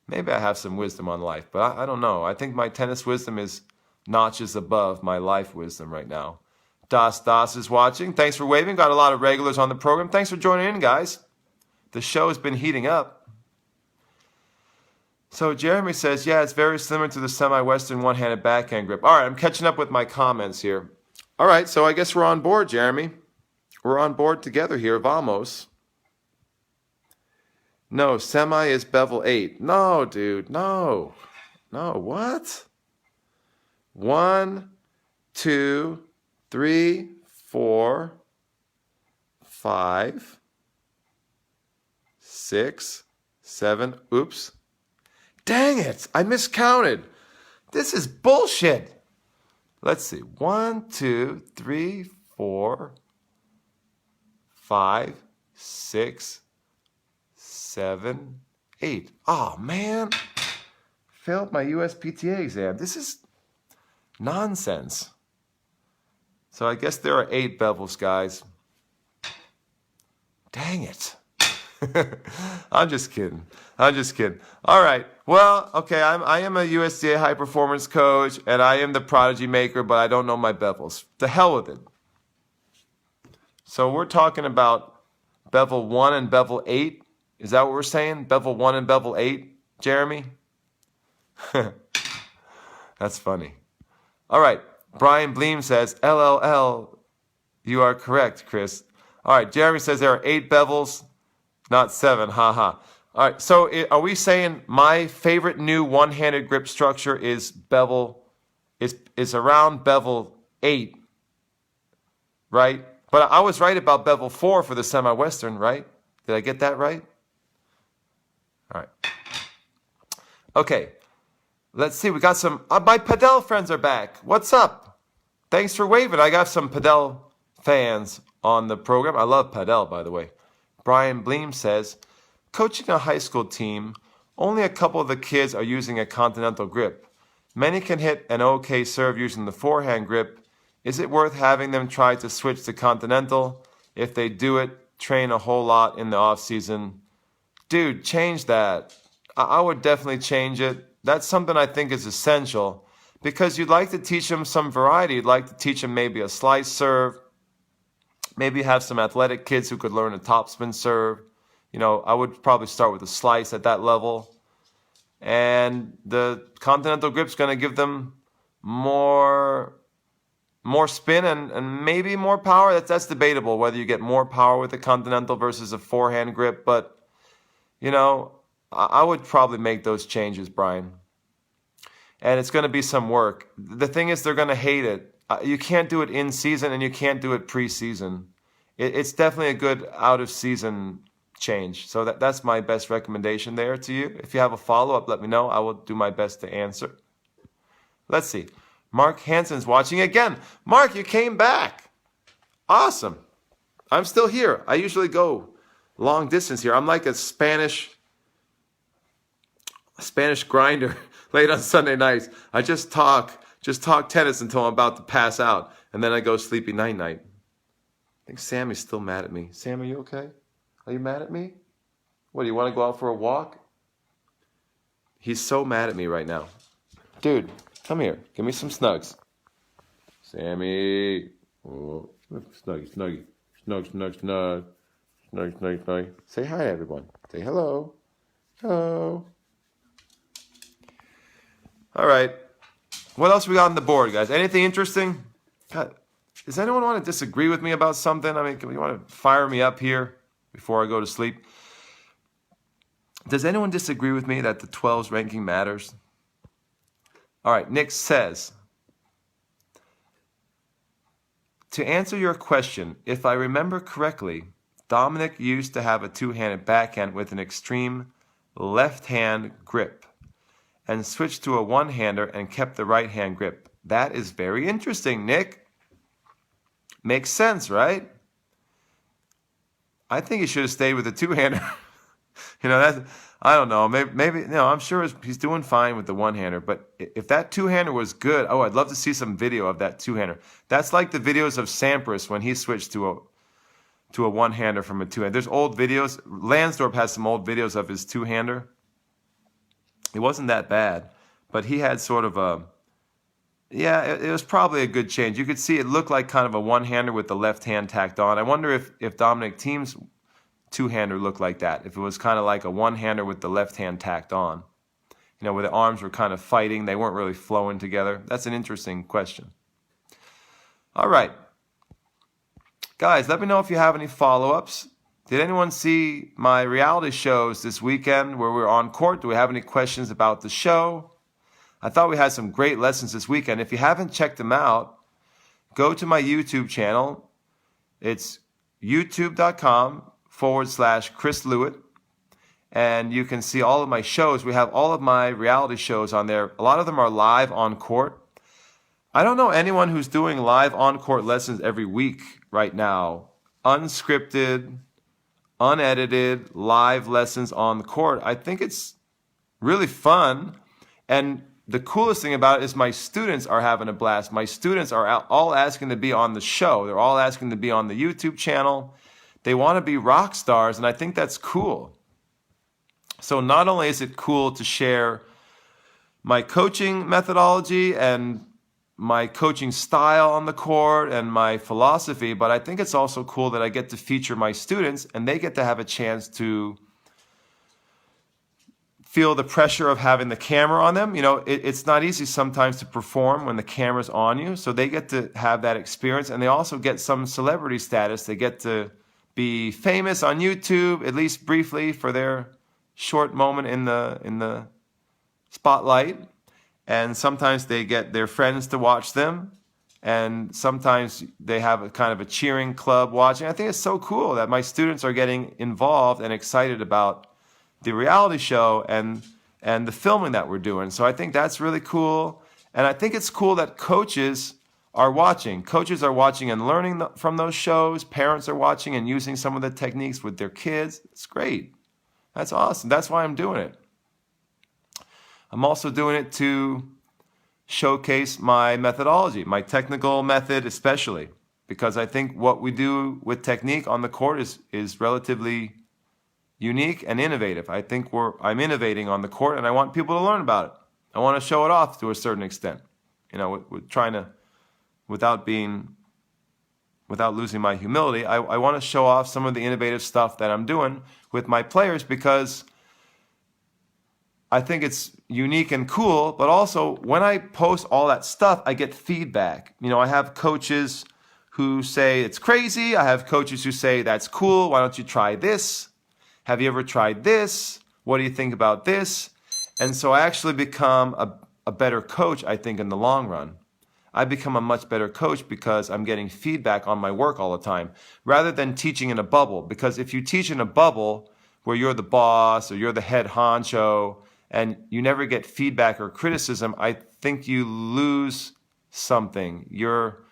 Maybe I have some wisdom on life, but I don't know. I think my tennis wisdom is notches above my life wisdom right now. Das is watching. Thanks for waving. Got a lot of regulars on the program. Thanks for joining in, guys. The show has been heating up. So Jeremy says, yeah, it's very similar to the semi-western one-handed backhand grip. All right, I'm catching up with my comments here. All right, so I guess we're on board, Jeremy. We're on board together here. Vamos. No, semi is bevel 8. No, dude, no. No, what? 1, 2, 3, 4, 5, 6, 7. Oops. Dang it, I miscounted. This is bullshit. Let's see. 1, 2, 3, 4, 5, 6, 7, 8. Oh, man. Failed my USPTA exam. This is nonsense. So I guess there are 8 bevels, guys. Dang it. I'm just kidding. All right. Well, okay, I am a USDA high performance coach, and I am the Prodigy maker, but I don't know my bevels. The hell with it. So we're talking about bevel 1 and bevel 8. Is that what we're saying? Bevel 1 and bevel 8, Jeremy? That's funny. All right. Brian Bleem says, LLL, you are correct, Chris. All right. Jeremy says there are 8 bevels, not 7. Haha. All right. So are we saying my favorite new one-handed grip structure is bevel, is around bevel 8, right? But I was right about bevel 4 for the semi-western, right? Did I get that right? All right. Okay. Let's see. We got some. My Padel friends are back. What's up? Thanks for waving. I got some Padel fans on the program. I love Padel, by the way. Brian Bleem says, coaching a high school team, only a couple of the kids are using a continental grip. Many can hit an okay serve using the forehand grip. Is it worth having them try to switch to continental? If they do it, train a whole lot in the off season. Dude, change that. I would definitely change it. That's something I think is essential because you'd like to teach them some variety. You'd like to teach them maybe a slice serve. Maybe have some athletic kids who could learn a topspin serve. You know, I would probably start with a slice at that level. And the continental grip's going to give them more spin and maybe more power. That's debatable whether you get more power with a continental versus a forehand grip. But, you know, I would probably make those changes, Brian. And it's going to be some work. The thing is, they're going to hate it. You can't do it in season and you can't do it preseason. It's definitely a good out-of-season change. So that's my best recommendation there to you. If you have a follow-up, let me know. I will do my best to answer. Let's see. Mark Hansen's watching again. Mark, you came back. Awesome. I'm still here. I usually go long distance here. I'm like a Spanish grinder late on Sunday nights. I just talk tennis until I'm about to pass out, and then I go sleepy night-night. I think Sammy's still mad at me. Sam, are you okay? Are you mad at me? What, do you want to go out for a walk? He's so mad at me right now. Dude, come here. Give me some snugs. Sammy. Oh, snuggy, snuggy. Snug, snug, snug. Snug, snug, snug. Say hi to everyone. Say hello. Hello. All right. What else we got on the board, guys? Anything interesting? God, does anyone want to disagree with me about something? I mean, you want to fire me up here before I go to sleep? Does anyone disagree with me that the 12's ranking matters? All right. Nick says, to answer your question, if I remember correctly, Dominic used to have a two-handed backhand with an extreme left-hand grip and switched to a one-hander and kept the right-hand grip. That is very interesting, Nick. Makes sense, right? I think he should have stayed with the two-hander. I don't know. Maybe I'm sure he's doing fine with the one-hander. But if that two-hander was good, I'd love to see some video of that two-hander. That's like the videos of Sampras when he switched to a one-hander from a two-hander. There's old videos. Lansdorp has some old videos of his two-hander. It wasn't that bad, but he had sort of it was probably a good change. You could see it looked like kind of a one-hander with the left hand tacked on. I wonder if Dominic Thiem's two-hander looked like that, if it was kind of like a one-hander with the left hand tacked on, where the arms were kind of fighting. They weren't really flowing together. That's an interesting question. All right. Guys, let me know if you have any follow-ups. Did anyone see my reality shows this weekend where we were on court? Do we have any questions about the show? I thought we had some great lessons this weekend. If you haven't checked them out, go to my YouTube channel. It's youtube.com/Chris Lewitt. And you can see all of my shows. We have all of my reality shows on there. A lot of them are live on court. I don't know anyone who's doing live on court lessons every week right now. Unscripted, unedited, live lessons on the court. I think it's really fun. And the coolest thing about it is my students are having a blast. My students are all asking to be on the show. They're all asking to be on the YouTube channel. They want to be rock stars, and I think that's cool. So not only is it cool to share my coaching methodology and my coaching style on the court and my philosophy, but I think it's also cool that I get to feature my students and they get to have a chance to feel the pressure of having the camera on them. You know, it's not easy sometimes to perform when the camera's on you. So they get to have that experience, and they also get some celebrity status. They get to be famous on YouTube, at least briefly, for their short moment in the spotlight. And sometimes they get their friends to watch them. And sometimes they have a kind of a cheering club watching. I think it's so cool that my students are getting involved and excited about the reality show and the filming that we're doing. So I think that's really cool. And I think it's cool that coaches are watching. Coaches are watching and learning from those shows. Parents are watching and using some of the techniques with their kids. It's great. That's awesome. That's why I'm doing it. I'm also doing it to showcase my methodology, my technical method especially, because I think what we do with technique on the court is relatively unique and innovative. I think I'm innovating on the court, and I want people to learn about it. I want to show it off to a certain extent. You know, trying to, without losing my humility, I want to show off some of the innovative stuff that I'm doing with my players, because I think it's unique and cool. But also, when I post all that stuff, I get feedback. You know, I have coaches who say it's crazy. I have coaches who say that's cool. Why don't you try this? Have you ever tried this? What do you think about this? And so I actually become a better coach, I think, in the long run. I become a much better coach because I'm getting feedback on my work all the time, rather than teaching in a bubble. Because if you teach in a bubble where you're the boss or you're the head honcho and you never get feedback or criticism, I think you lose something. Your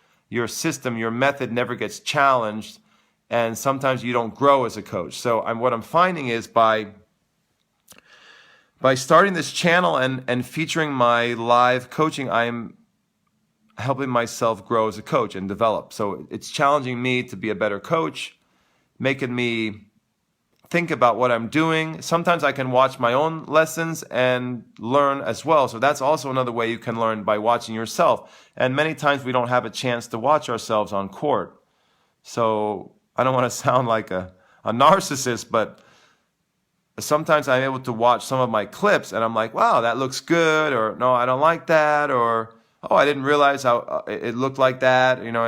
system, your method never gets challenged, and sometimes you don't grow as a coach. So what I'm finding is by starting this channel and featuring my live coaching, I'm helping myself grow as a coach and develop. So it's challenging me to be a better coach, making me think about what I'm doing. Sometimes I can watch my own lessons and learn as well. So that's also another way you can learn, by watching yourself. And many times we don't have a chance to watch ourselves on court. So I don't want to sound like a narcissist, but sometimes I'm able to watch some of my clips and I'm like, wow, that looks good, or no, I don't like that, or oh, I didn't realize how it looked like that, you know,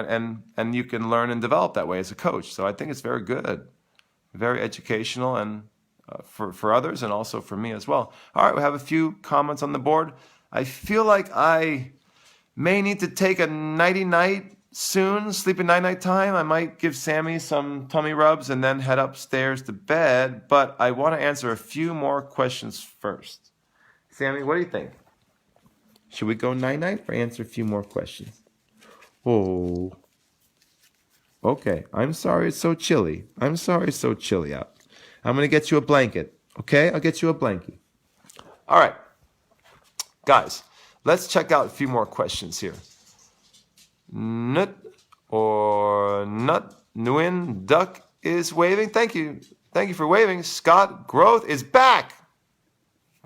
and you can learn and develop that way as a coach. So I think it's very good, very educational, and for others and also for me as well. All right, we have a few comments on the board. I feel like I may need to take a nighty-night soon, sleeping night time. I might give Sammy some tummy rubs and then head upstairs to bed, but I want to answer a few more questions first. Sammy, what do you think? Should we go night-night or answer a few more questions? Oh, okay. I'm sorry it's so chilly. I'm sorry it's so chilly out. I'm going to get you a blanket, okay? I'll get you a blankie. All right. Guys, let's check out a few more questions here. Nut or nut Nguyen Duck is waving. Thank you. Thank you for waving. Scott Growth is back.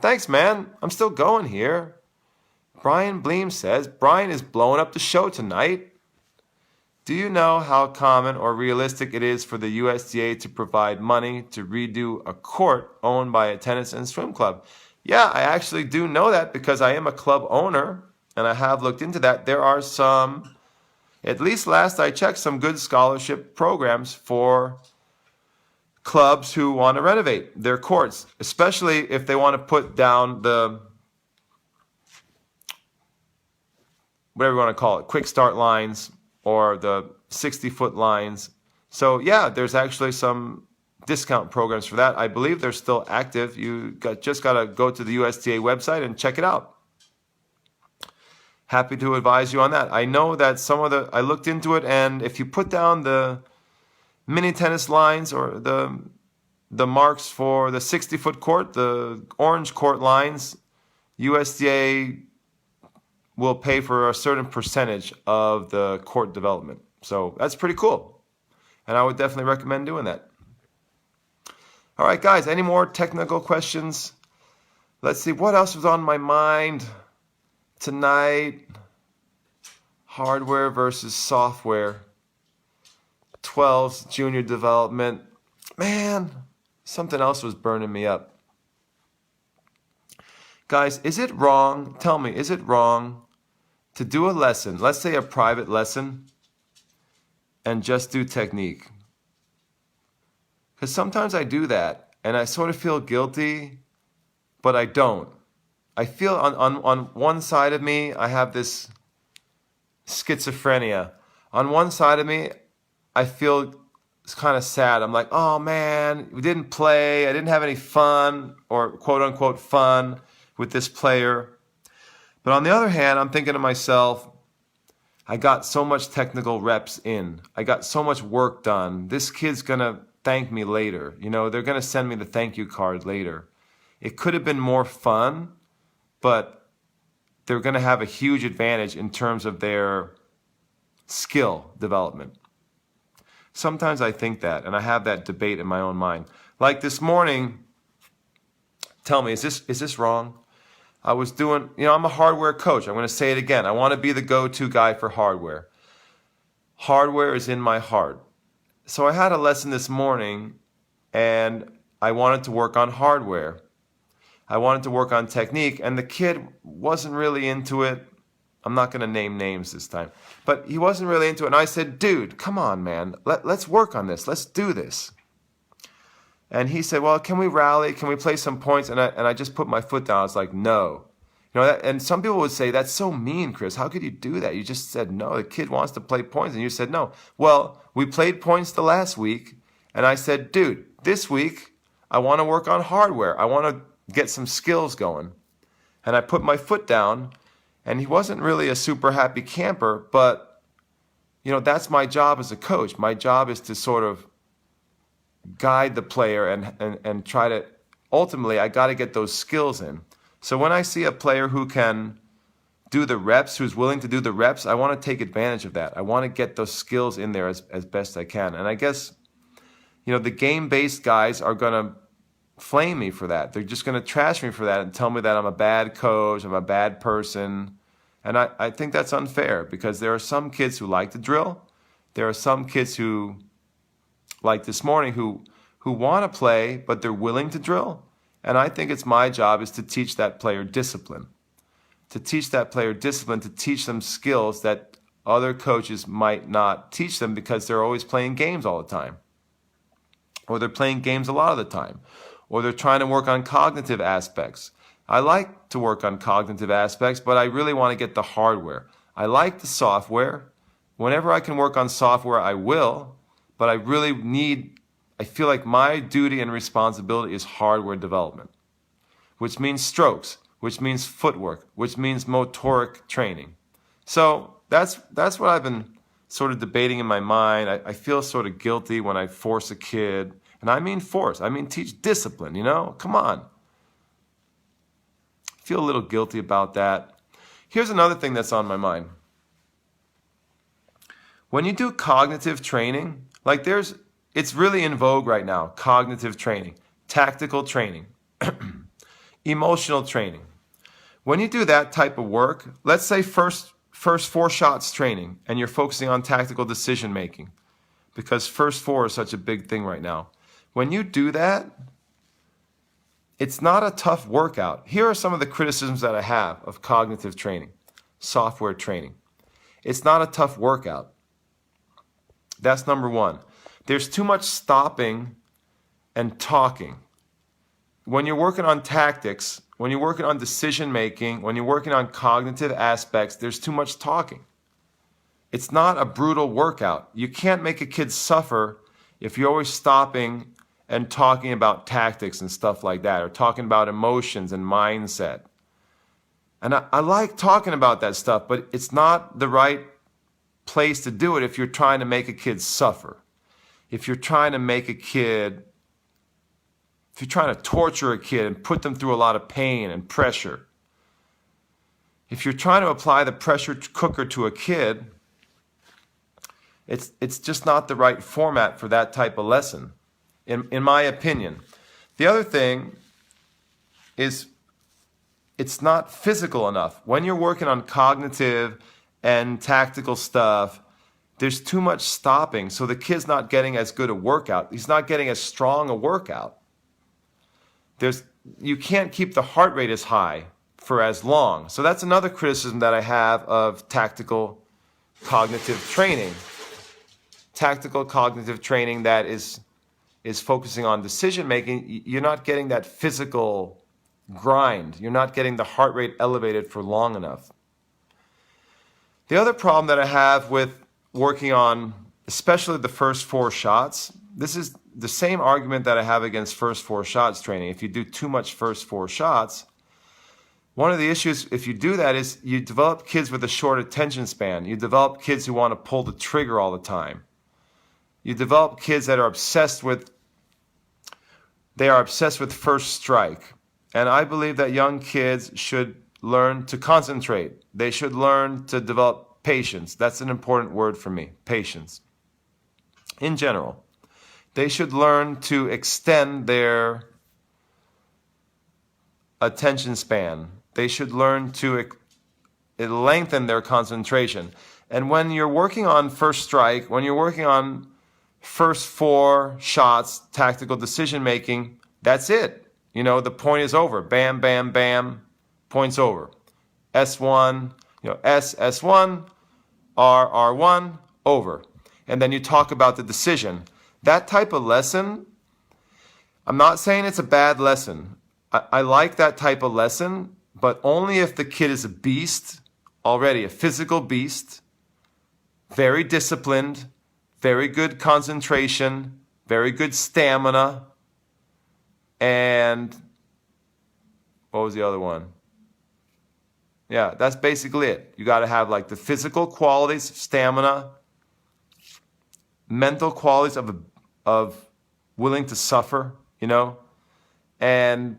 Thanks, man. I'm still going here. Brian Bleem says, Brian is blowing up the show tonight. Do you know how common or realistic it is for the USDA to provide money to redo a court owned by a tennis and swim club? Yeah, I actually do know that because I am a club owner and I have looked into that. There are some, at least last I checked, some good scholarship programs for clubs who want to renovate their courts, especially if they want to put down the, whatever you want to call it, quick start lines or the 60-foot lines. So yeah, there's actually some discount programs for that. I believe they're still active. Just got to go to the USDA website and check it out. Happy to advise you on that. I know that I looked into it, and if you put down the mini tennis lines or the marks for the 60-foot court, the orange court lines, USDA will pay for a certain percentage of the court development. So that's pretty cool. And I would definitely recommend doing that. All right, guys, any more technical questions? Let's see, what else was on my mind tonight? Hardware versus software. 12's junior development. Man, something else was burning me up. Guys, is it wrong? Tell me, is it wrong to do a lesson, let's say a private lesson, and just do technique? Because sometimes I do that, and I sort of feel guilty, but I don't. I feel on one side of me, I have this schizophrenia. On one side of me, I feel it's kind of sad. I'm like, oh man, we didn't play. I didn't have any fun, or quote unquote fun, with this player. But on the other hand, I'm thinking to myself, I got so much technical reps in. I got so much work done. This kid's going to thank me later. You know, they're going to send me the thank you card later. It could have been more fun, but they're going to have a huge advantage in terms of their skill development. Sometimes I think that, and I have that debate in my own mind. Like this morning, tell me, is this wrong? I was doing, I'm a hardware coach. I'm going to say it again. I want to be the go-to guy for hardware. Hardware is in my heart. So I had a lesson this morning, and I wanted to work on hardware. I wanted to work on technique, and the kid wasn't really into it. I'm not going to name names this time, but he wasn't really into it. And I said, dude, come on, man. Let's work on this. Let's do this. And he said, well, can we rally? Can we play some points? And I just put my foot down. I was like, no. And some people would say, that's so mean, Chris. How could you do that? You just said no. The kid wants to play points, and you said no. Well, we played points the last week, and I said, dude, this week I want to work on hardware. I want to get some skills going. And I put my foot down, and he wasn't really a super happy camper, but, that's my job as a coach. My job is to sort of guide the player and try to, ultimately, I got to get those skills in. So when I see a player who can do the reps, who's willing to do the reps, I want to take advantage of that. I want to get those skills in there as best I can. And I guess, the game-based guys are going to flame me for that. They're just going to trash me for that and tell me that I'm a bad coach, I'm a bad person. And I think that's unfair, because there are some kids who like to drill. There are some kids who, like this morning, who want to play, but they're willing to drill. And I think it's my job is to teach that player discipline. To teach them skills that other coaches might not teach them, because they're always playing games all the time. Or they're playing games a lot of the time. Or they're trying to work on cognitive aspects. I like to work on cognitive aspects, but I really want to get the hardware. I like the software. Whenever I can work on software, I will. But I feel like my duty and responsibility is hardware development, which means strokes, which means footwork, which means motoric training. So that's what I've been sort of debating in my mind. I feel sort of guilty when I force a kid. And I mean force. I mean teach discipline, Come on. I feel a little guilty about that. Here's another thing that's on my mind. When you do cognitive training, it's really in vogue right now, cognitive training, tactical training, emotional training. When you do that type of work, let's say first 4 shots training, and you're focusing on tactical decision making, because first 4 is such a big thing right now. When you do that, it's not a tough workout. Here are some of the criticisms that I have of cognitive training, software training. It's not a tough workout. That's number one. There's too much stopping and talking. When you're working on tactics, when you're working on decision making, when you're working on cognitive aspects, there's too much talking. It's not a brutal workout. You can't make a kid suffer if you're always stopping and talking about tactics and stuff like that, or talking about emotions and mindset. And I like talking about that stuff, but it's not the right place to do it if you're trying to make a kid suffer. If you're trying to torture a kid and put them through a lot of pain and pressure. If you're trying to apply the pressure cooker to a kid, it's just not the right format for that type of lesson, in my opinion. The other thing is it's not physical enough. When you're working on cognitive and tactical stuff, there's too much stopping, so the kid's not getting as good a workout. He's not getting as strong a workout. You can't keep the heart rate as high for as long. So that's another criticism that I have of tactical cognitive training. Tactical cognitive training that is focusing on decision making. You're not getting that physical grind. You're not getting the heart rate elevated for long enough. The other problem that I have with working on especially the first 4 shots, this is the same argument that I have against first 4 shots training. If you do too much first 4 shots, one of the issues if you do that is you develop kids with a short attention span. You develop kids who want to pull the trigger all the time. You develop kids that are obsessed with first strike. And I believe that young kids should learn to concentrate. They should learn to develop patience. That's an important word for me, patience. In general, they should learn to extend their attention span. They should learn to lengthen their concentration. And when you're working on first strike, when you're working on first 4 shots, tactical decision making, that's it. You know, the point is over. Bam, bam, bam, point's over. S1, S1, R1, over. And then you talk about the decision. That type of lesson, I'm not saying it's a bad lesson. I like that type of lesson, but only if the kid is a beast, already a physical beast, very disciplined, very good concentration, very good stamina, and what was the other one? Yeah, that's basically it. You got to have like the physical qualities, stamina, mental qualities of willing to suffer, and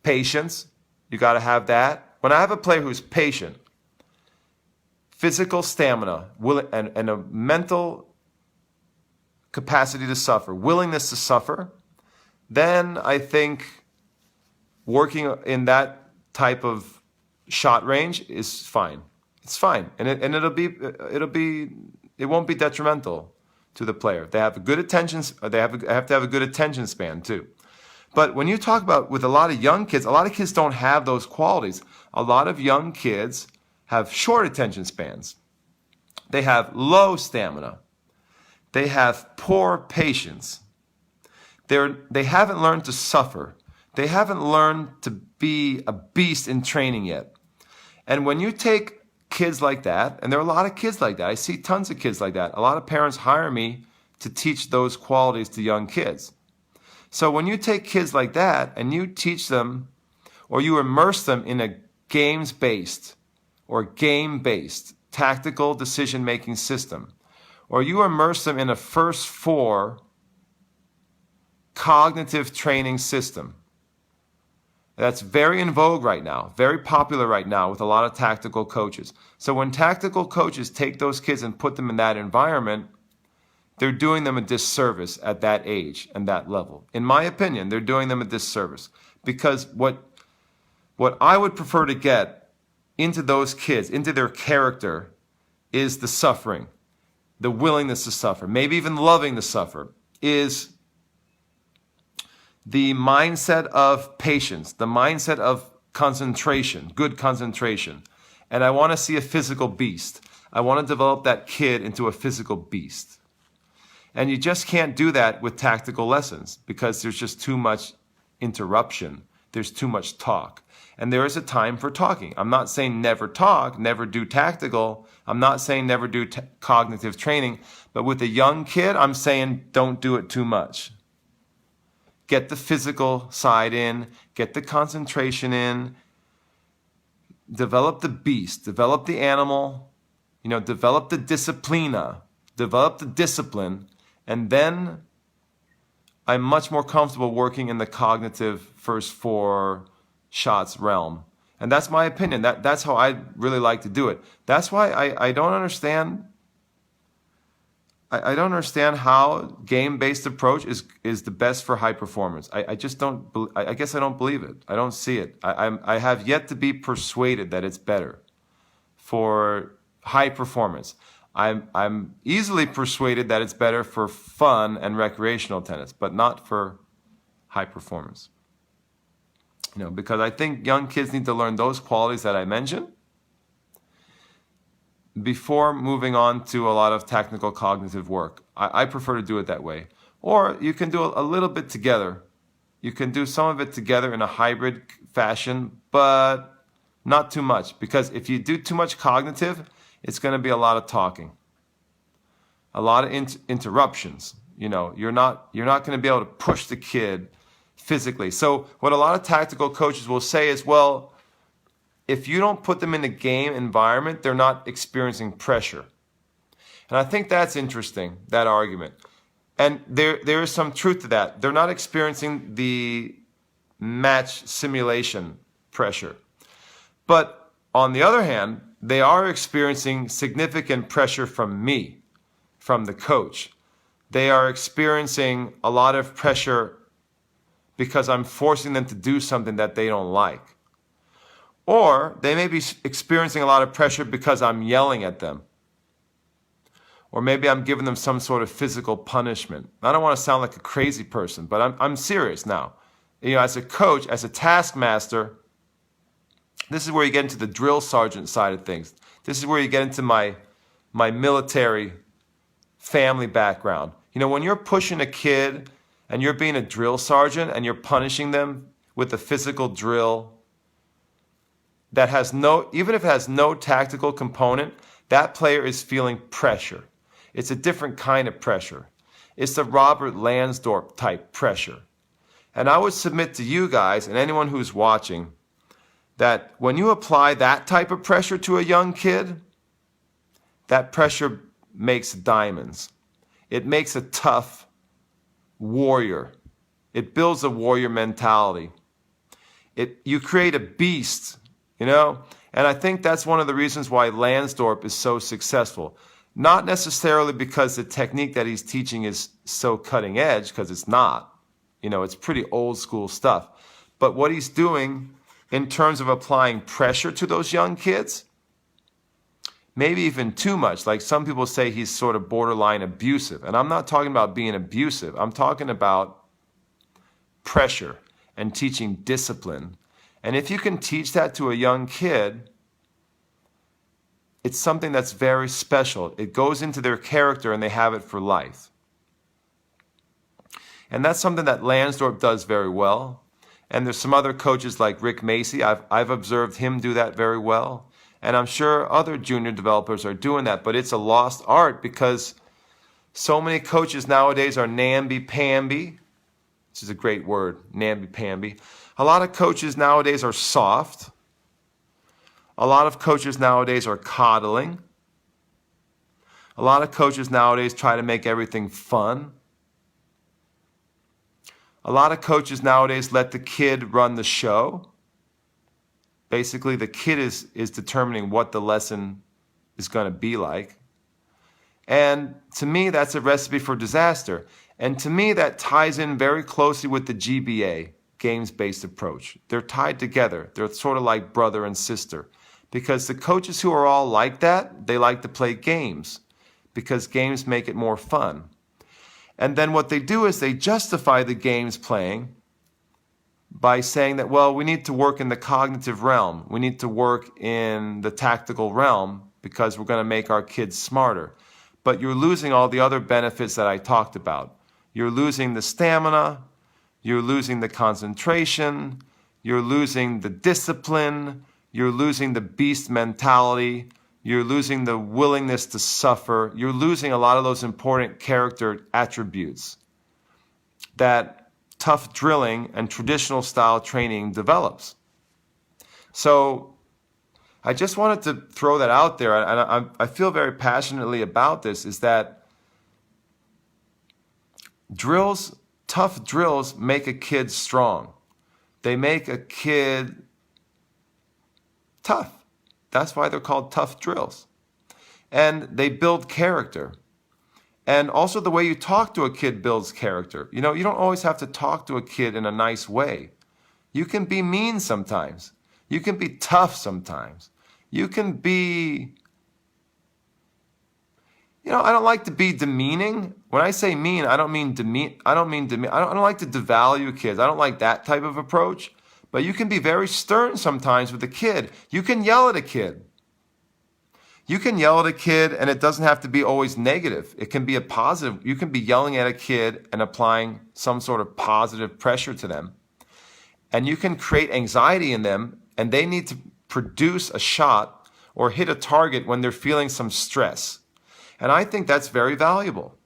patience. You got to have that. When I have a player who's patient, physical stamina, and a mental capacity to suffer, willingness to suffer, then I think working in that type of shot range is fine. It's fine, and it won't be detrimental to the player. They have a good attention. They have to have a good attention span too. But when you talk about with a lot of young kids, a lot of kids don't have those qualities. A lot of young kids have short attention spans. They have low stamina. They have poor patience. They haven't learned to suffer. They haven't learned to be a beast in training yet. And when you take kids like that, and there are a lot of kids like that, I see tons of kids like that. A lot of parents hire me to teach those qualities to young kids. So when you take kids like that and you teach them or you immerse them in a games-based or game-based tactical decision-making system, or you immerse them in a first 4 cognitive training system, that's very in vogue right now, very popular right now with a lot of tactical coaches. So when tactical coaches take those kids and put them in that environment, they're doing them a disservice at that age and that level. In my opinion, they're doing them a disservice because what I would prefer to get into those kids, into their character, is the suffering, the willingness to suffer, maybe even loving to suffer, is the mindset of patience, the mindset of concentration, good concentration. And I want to see a physical beast. I want to develop that kid into a physical beast. And you just can't do that with tactical lessons because there's just too much interruption. There's too much talk. And there is a time for talking. I'm not saying never talk, never do tactical. I'm not saying never do cognitive training. But with a young kid, I'm saying don't do it too much. Get the physical side in, get the concentration in, develop the beast, develop the animal, develop the disciplina, develop the discipline, and then I'm much more comfortable working in the cognitive first 4 shots realm. And that's my opinion. That's how I really like to do it. That's why I don't understand. I don't understand how game-based approach is the best for high performance. I just don't. I guess I don't believe it. I don't see it. I have yet to be persuaded that it's better for high performance. I'm easily persuaded that it's better for fun and recreational tennis, but not for high performance. Because I think young kids need to learn those qualities that I mentioned before moving on to a lot of technical cognitive work. I prefer to do it that way. Or you can do a little bit together. You can do some of it together in a hybrid fashion, but not too much. Because if you do too much cognitive, it's going to be a lot of talking, a lot of interruptions. You're not going to be able to push the kid physically. So what a lot of tactical coaches will say is, well, if you don't put them in a game environment, they're not experiencing pressure. And I think that's interesting, that argument. And there is some truth to that. They're not experiencing the match simulation pressure. But on the other hand, they are experiencing significant pressure from me, from the coach. They are experiencing a lot of pressure because I'm forcing them to do something that they don't like. Or they may be experiencing a lot of pressure because I'm yelling at them. Or maybe I'm giving them some sort of physical punishment. I don't want to sound like a crazy person, but I'm serious now. As a coach, as a taskmaster, this is where you get into the drill sergeant side of things. This is where you get into my military family background. When you're pushing a kid and you're being a drill sergeant and you're punishing them with a physical drill that has even if it has no tactical component, that player is feeling pressure. It's a different kind of pressure. It's the Robert Lansdorp type pressure. And I would submit to you guys and anyone who's watching that when you apply that type of pressure to a young kid, that pressure makes diamonds. It makes a tough warrior. It builds a warrior mentality. You create a beast. And I think that's one of the reasons why Lansdorp is so successful. Not necessarily because the technique that he's teaching is so cutting edge, because it's not. It's pretty old school stuff. But what he's doing in terms of applying pressure to those young kids, maybe even too much. Like some people say he's sort of borderline abusive. And I'm not talking about being abusive. I'm talking about pressure and teaching discipline. And if you can teach that to a young kid, it's something that's very special. It goes into their character and they have it for life. And that's something that Lansdorp does very well. And there's some other coaches like Rick Macy. I've observed him do that very well. And I'm sure other junior developers are doing that. But it's a lost art because so many coaches nowadays are namby-pamby. This is a great word, namby-pamby. A lot of coaches nowadays are soft. A lot of coaches nowadays are coddling. A lot of coaches nowadays try to make everything fun. A lot of coaches nowadays let the kid run the show. Basically, the kid is determining what the lesson is going to be like. And to me, that's a recipe for disaster. And to me, that ties in very closely with the GBA, games-based approach. They're tied together. They're sort of like brother and sister. Because the coaches who are all like that, they like to play games. Because games make it more fun. And then what they do is they justify the games playing by saying that, well, we need to work in the cognitive realm. We need to work in the tactical realm because we're going to make our kids smarter. But you're losing all the other benefits that I talked about. You're losing the stamina. You're losing the concentration. You're losing the discipline. You're losing the beast mentality. You're losing the willingness to suffer. You're losing a lot of those important character attributes that tough drilling and traditional style training develops. So I just wanted to throw that out there, and I feel very passionately about this, is that tough drills make a kid strong. They make a kid tough. That's why they're called tough drills. And they build character. And also the way you talk to a kid builds character. You don't always have to talk to a kid in a nice way. You can be mean sometimes. You can be tough sometimes. You can be I don't like to be demeaning. When I say mean, I don't mean demean. I don't like to devalue kids. I don't like that type of approach. But you can be very stern sometimes with a kid. You can yell at a kid. You can yell at a kid, and it doesn't have to be always negative. It can be a positive. You can be yelling at a kid and applying some sort of positive pressure to them. And you can create anxiety in them, and they need to produce a shot or hit a target when they're feeling some stress. And I think that's very valuable.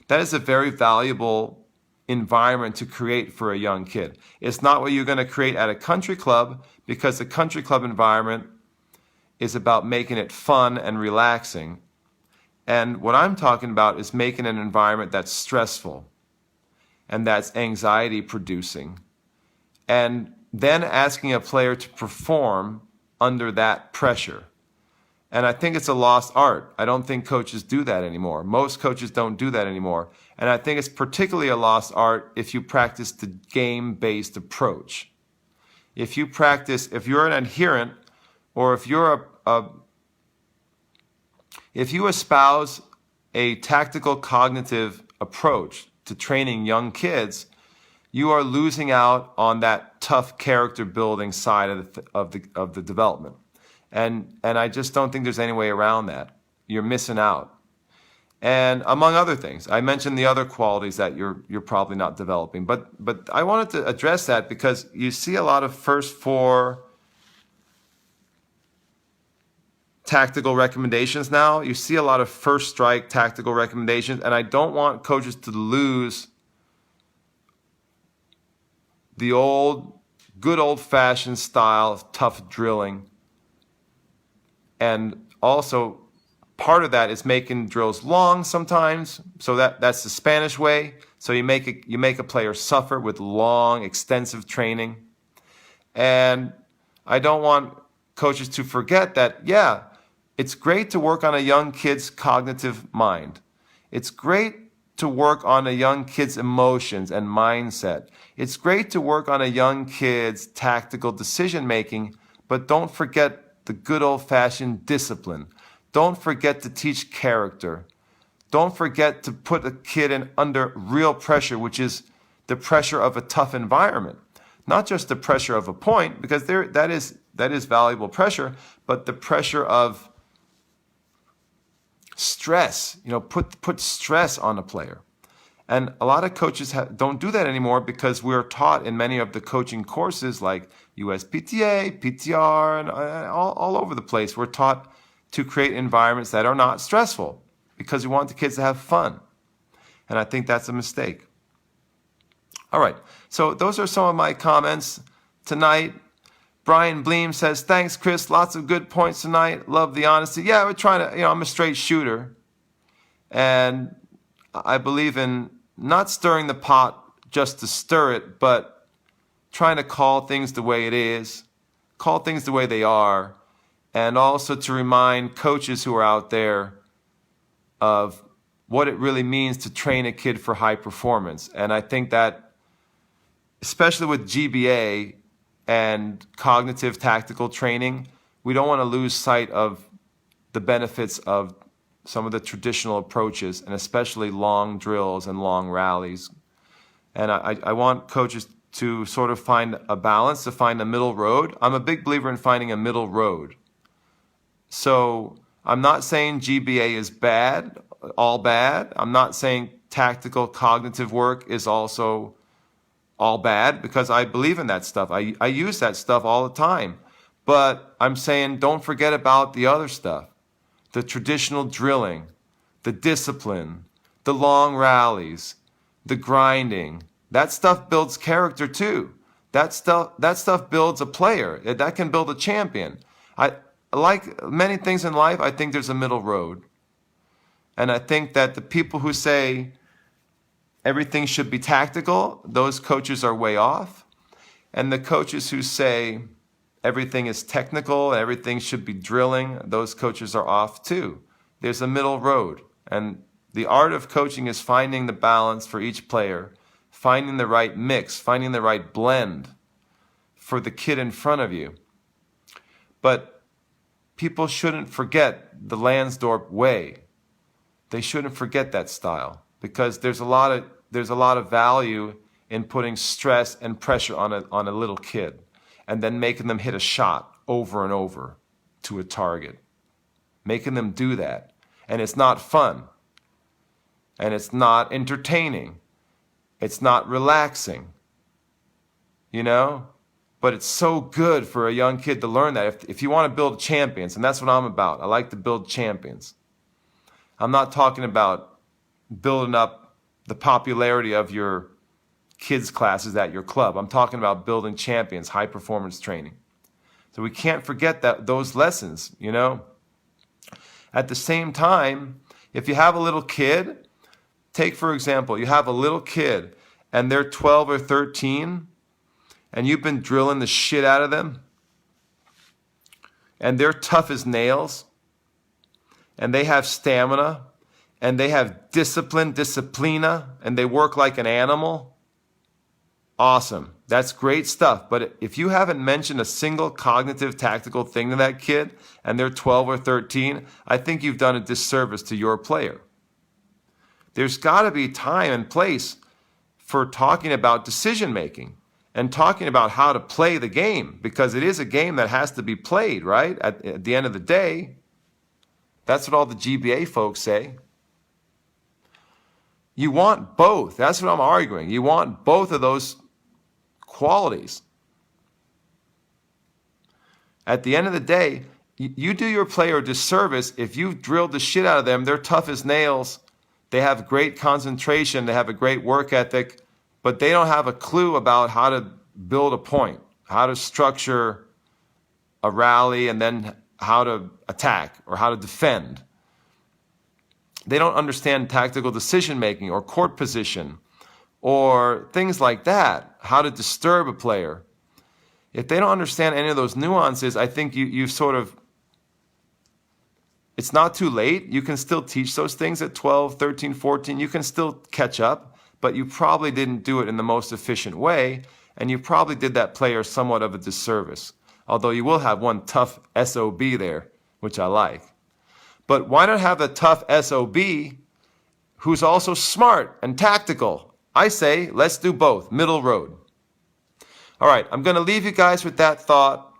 That is a very valuable environment to create for a young kid. It's not what you're going to create at a country club, because the country club environment is about making it fun and relaxing. And what I'm talking about is making an environment that's stressful and that's anxiety producing. And then asking a player to perform under that pressure. And I think it's a lost art. I don't think coaches do that anymore. Most coaches don't do that anymore. And I think it's particularly a lost art if you practice the game-based approach. If you're an adherent, or if you espouse a tactical cognitive approach to training young kids, you are losing out on that tough character building side of the development. And I just don't think there's any way around that. You're missing out. And among other things, I mentioned the other qualities that you're probably not developing. But I wanted to address that because you see a lot of first four tactical recommendations now. You see a lot of first strike tactical recommendations, and I don't want coaches to lose the good old-fashioned style of tough drilling. And also, part of that is making drills long sometimes. So that's the Spanish way. So you make a player suffer with long, extensive training. And I don't want coaches to forget that, yeah, it's great to work on a young kid's cognitive mind. It's great to work on a young kid's emotions and mindset. It's great to work on a young kid's tactical decision making, but don't forget the good old-fashioned discipline. Don't forget to teach character. Don't forget to put a kid under real pressure, which is the pressure of a tough environment. Not just the pressure of a point, because that is valuable pressure, but the pressure of stress. Put stress on a player. And a lot of coaches don't do that anymore, because we're taught in many of the coaching courses like USPTA, PTR, and all over the place, we're taught to create environments that are not stressful because we want the kids to have fun. And I think that's a mistake. All right, so those are some of my comments tonight. Brian Bleem says, thanks, Chris. Lots of good points tonight. Love the honesty. Yeah, we're trying to, I'm a straight shooter. And I believe in not stirring the pot just to stir it, but trying to call things the way it is, call things the way they are, and also to remind coaches who are out there of what it really means to train a kid for high performance. And I think that, especially with GBA and cognitive tactical training, we don't want to lose sight of the benefits of some of the traditional approaches, and especially long drills and long rallies. And I want coaches to sort of find a balance, to find a middle road. I'm a big believer in finding a middle road. So I'm not saying GBA is bad, all bad. I'm not saying tactical cognitive work is also all bad, because I believe in that stuff. I use that stuff all the time. But I'm saying don't forget about the other stuff. The traditional drilling, the discipline, the long rallies, the grinding. That stuff builds character too. That stuff builds a player. That can build a champion. Like many things in life, I think there's a middle road. And I think that the people who say everything should be tactical, those coaches are way off. And the coaches who say everything is technical and everything should be drilling, those coaches are off too. There's a middle road. And the art of coaching is finding the balance for each player, finding the right mix, finding the right blend for the kid in front of you. But people shouldn't forget the Lansdorp way. they shouldn't forget that style, because there's a lot of value in putting stress and pressure on a little kid and then making them hit a shot over and over to a target. Making them do that. And it's not fun. And it's not entertaining. It's not relaxing. You know? But it's so good for a young kid to learn that. If you want to build champions, and that's what I'm about. I like to build champions. I'm not talking about building up the popularity of your kids' classes at your club. I'm talking about building champions, high performance training. So we can't forget those lessons, you know. At the same time, if you have a little kid, take for example, you have a little kid and they're 12 or 13 and you've been drilling the shit out of them and they're tough as nails and they have stamina and they have disciplina, and they work like an animal. Awesome. That's great stuff. But if you haven't mentioned a single cognitive tactical thing to that kid and they're 12 or 13, I think you've done a disservice to your player. There's got to be time and place for talking about decision making and talking about how to play the game, because it is a game that has to be played, right? At the end of the day, that's what all the GBA folks say. You want both. That's what I'm arguing. You want both of those qualities. At the end of the day, you do your player a disservice if you've drilled the shit out of them. They're tough as nails. They have great concentration. They have a great work ethic, but they don't have a clue about how to build a point, how to structure a rally, and then how to attack or how to defend. They don't understand tactical decision making or court position or things like that, how to disturb a player. If they don't understand any of those nuances, I think you've sort of, it's not too late. You can still teach those things at 12, 13, 14. You can still catch up, but you probably didn't do it in the most efficient way, and you probably did that player somewhat of a disservice. Although you will have one tough SOB there, which I like. But why not have a tough SOB who's also smart and tactical? I say, let's do both. Middle road. All right, I'm going to leave you guys with that thought.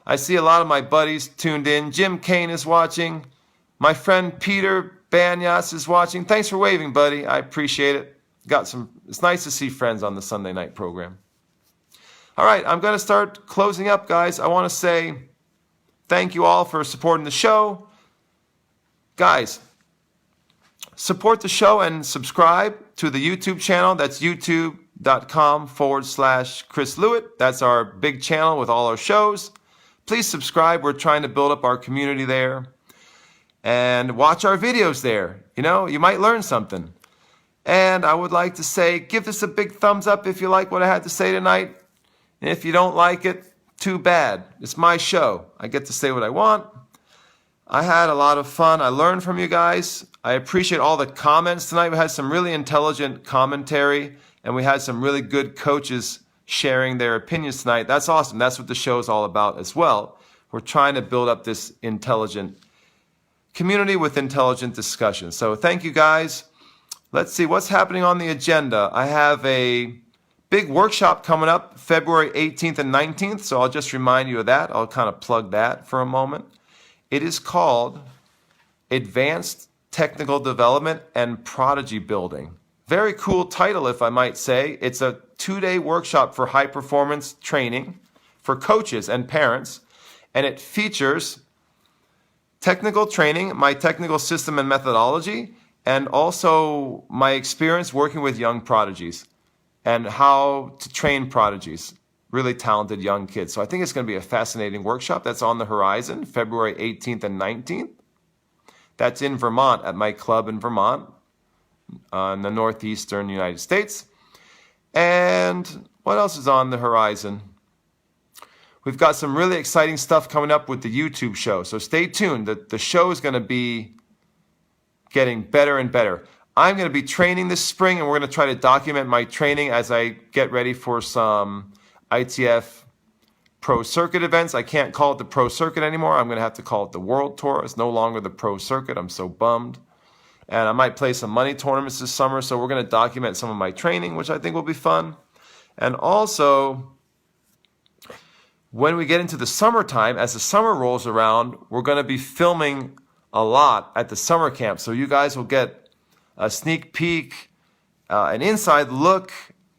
I see a lot of my buddies tuned in. Jim Kane is watching. My friend Peter Banyas is watching. Thanks for waving, buddy. I appreciate it. It's nice to see friends on the Sunday night program. All right, I'm going to start closing up, guys. I want to say thank you all for supporting the show. Guys, support the show and subscribe to the YouTube channel. That's youtube.com/Chris Lewitt. That's our big channel with all our shows. Please subscribe. We're trying to build up our community there. And watch our videos there. You know, you might learn something. And I would like to say, give this a big thumbs up if you like what I had to say tonight. And if you don't like it, too bad. It's my show. I get to say what I want. I had a lot of fun. I learned from you guys. I appreciate all the comments tonight. We had some really intelligent commentary, and we had some really good coaches sharing their opinions tonight. That's awesome. That's what the show is all about as well. We're trying to build up this intelligent community with intelligent discussion. So thank you guys. Let's see what's happening on the agenda. I have a big workshop coming up February 18th and 19th, so I'll just remind you of that. I'll kind of plug that for a moment. It is called Advanced Technical Development and Prodigy Building. Very cool title, if I might say. It's a 2-day workshop for high performance training for coaches and parents, and it features technical training, my technical system and methodology, and also my experience working with young prodigies and how to train prodigies, really talented young kids. So I think it's going to be a fascinating workshop. That's on the horizon, February 18th and 19th. That's in Vermont, at my club in Vermont, in the northeastern United States. And what else is on the horizon? We've got some really exciting stuff coming up with the YouTube show. So stay tuned. The show is going to be getting better and better. I'm going to be training this spring, and we're going to try to document my training as I get ready for some ITF Pro Circuit events. I can't call it the Pro Circuit anymore. I'm going to have to call it the World Tour. It's no longer the Pro Circuit. I'm so bummed. And I might play some money tournaments this summer, so we're going to document some of my training, which I think will be fun. And also, when we get into the summertime, as the summer rolls around, we're going to be filming a lot at the summer camp. So you guys will get a sneak peek, an inside look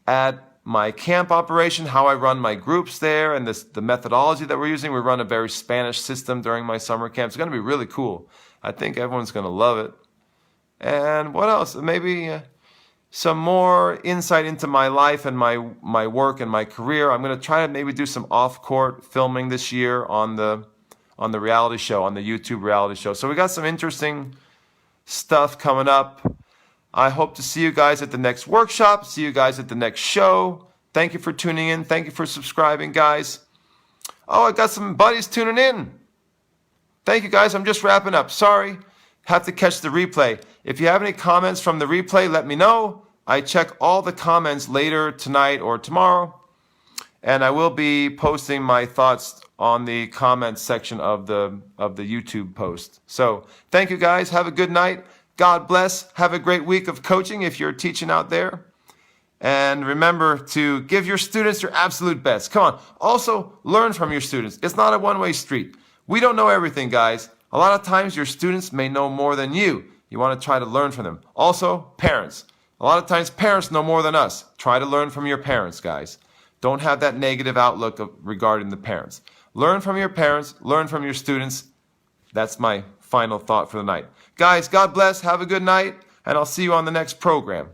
at my camp operation, how I run my groups there, and the methodology that we're using. We run a very Spanish system during my summer camp. It's going to be really cool. I think everyone's going to love it. And what else? Maybe some more insight into my life and my work and my career. I'm going to try to maybe do some off-court filming this year on the reality show, on the YouTube reality show. So we got some interesting stuff coming up. I hope to see you guys at the next workshop, see you guys at the next show. Thank you for tuning in. Thank you for subscribing, guys. Oh, I got some buddies tuning in. Thank you, guys. I'm just wrapping up. Sorry. Have to catch the replay. If you have any comments from the replay, let me know. I check all the comments later tonight or tomorrow. And I will be posting my thoughts on the comments section of the YouTube post. So thank you, guys. Have a good night. God bless. Have a great week of coaching if you're teaching out there. And remember to give your students your absolute best. Come on. Also, learn from your students. It's not a one-way street. We don't know everything, guys. A lot of times your students may know more than you. You want to try to learn from them. Also, parents. A lot of times parents know more than us. Try to learn from your parents, guys. Don't have that negative outlook regarding the parents. Learn from your parents. Learn from your students. That's my final thought for the night. Guys, God bless. Have a good night. And I'll see you on the next program.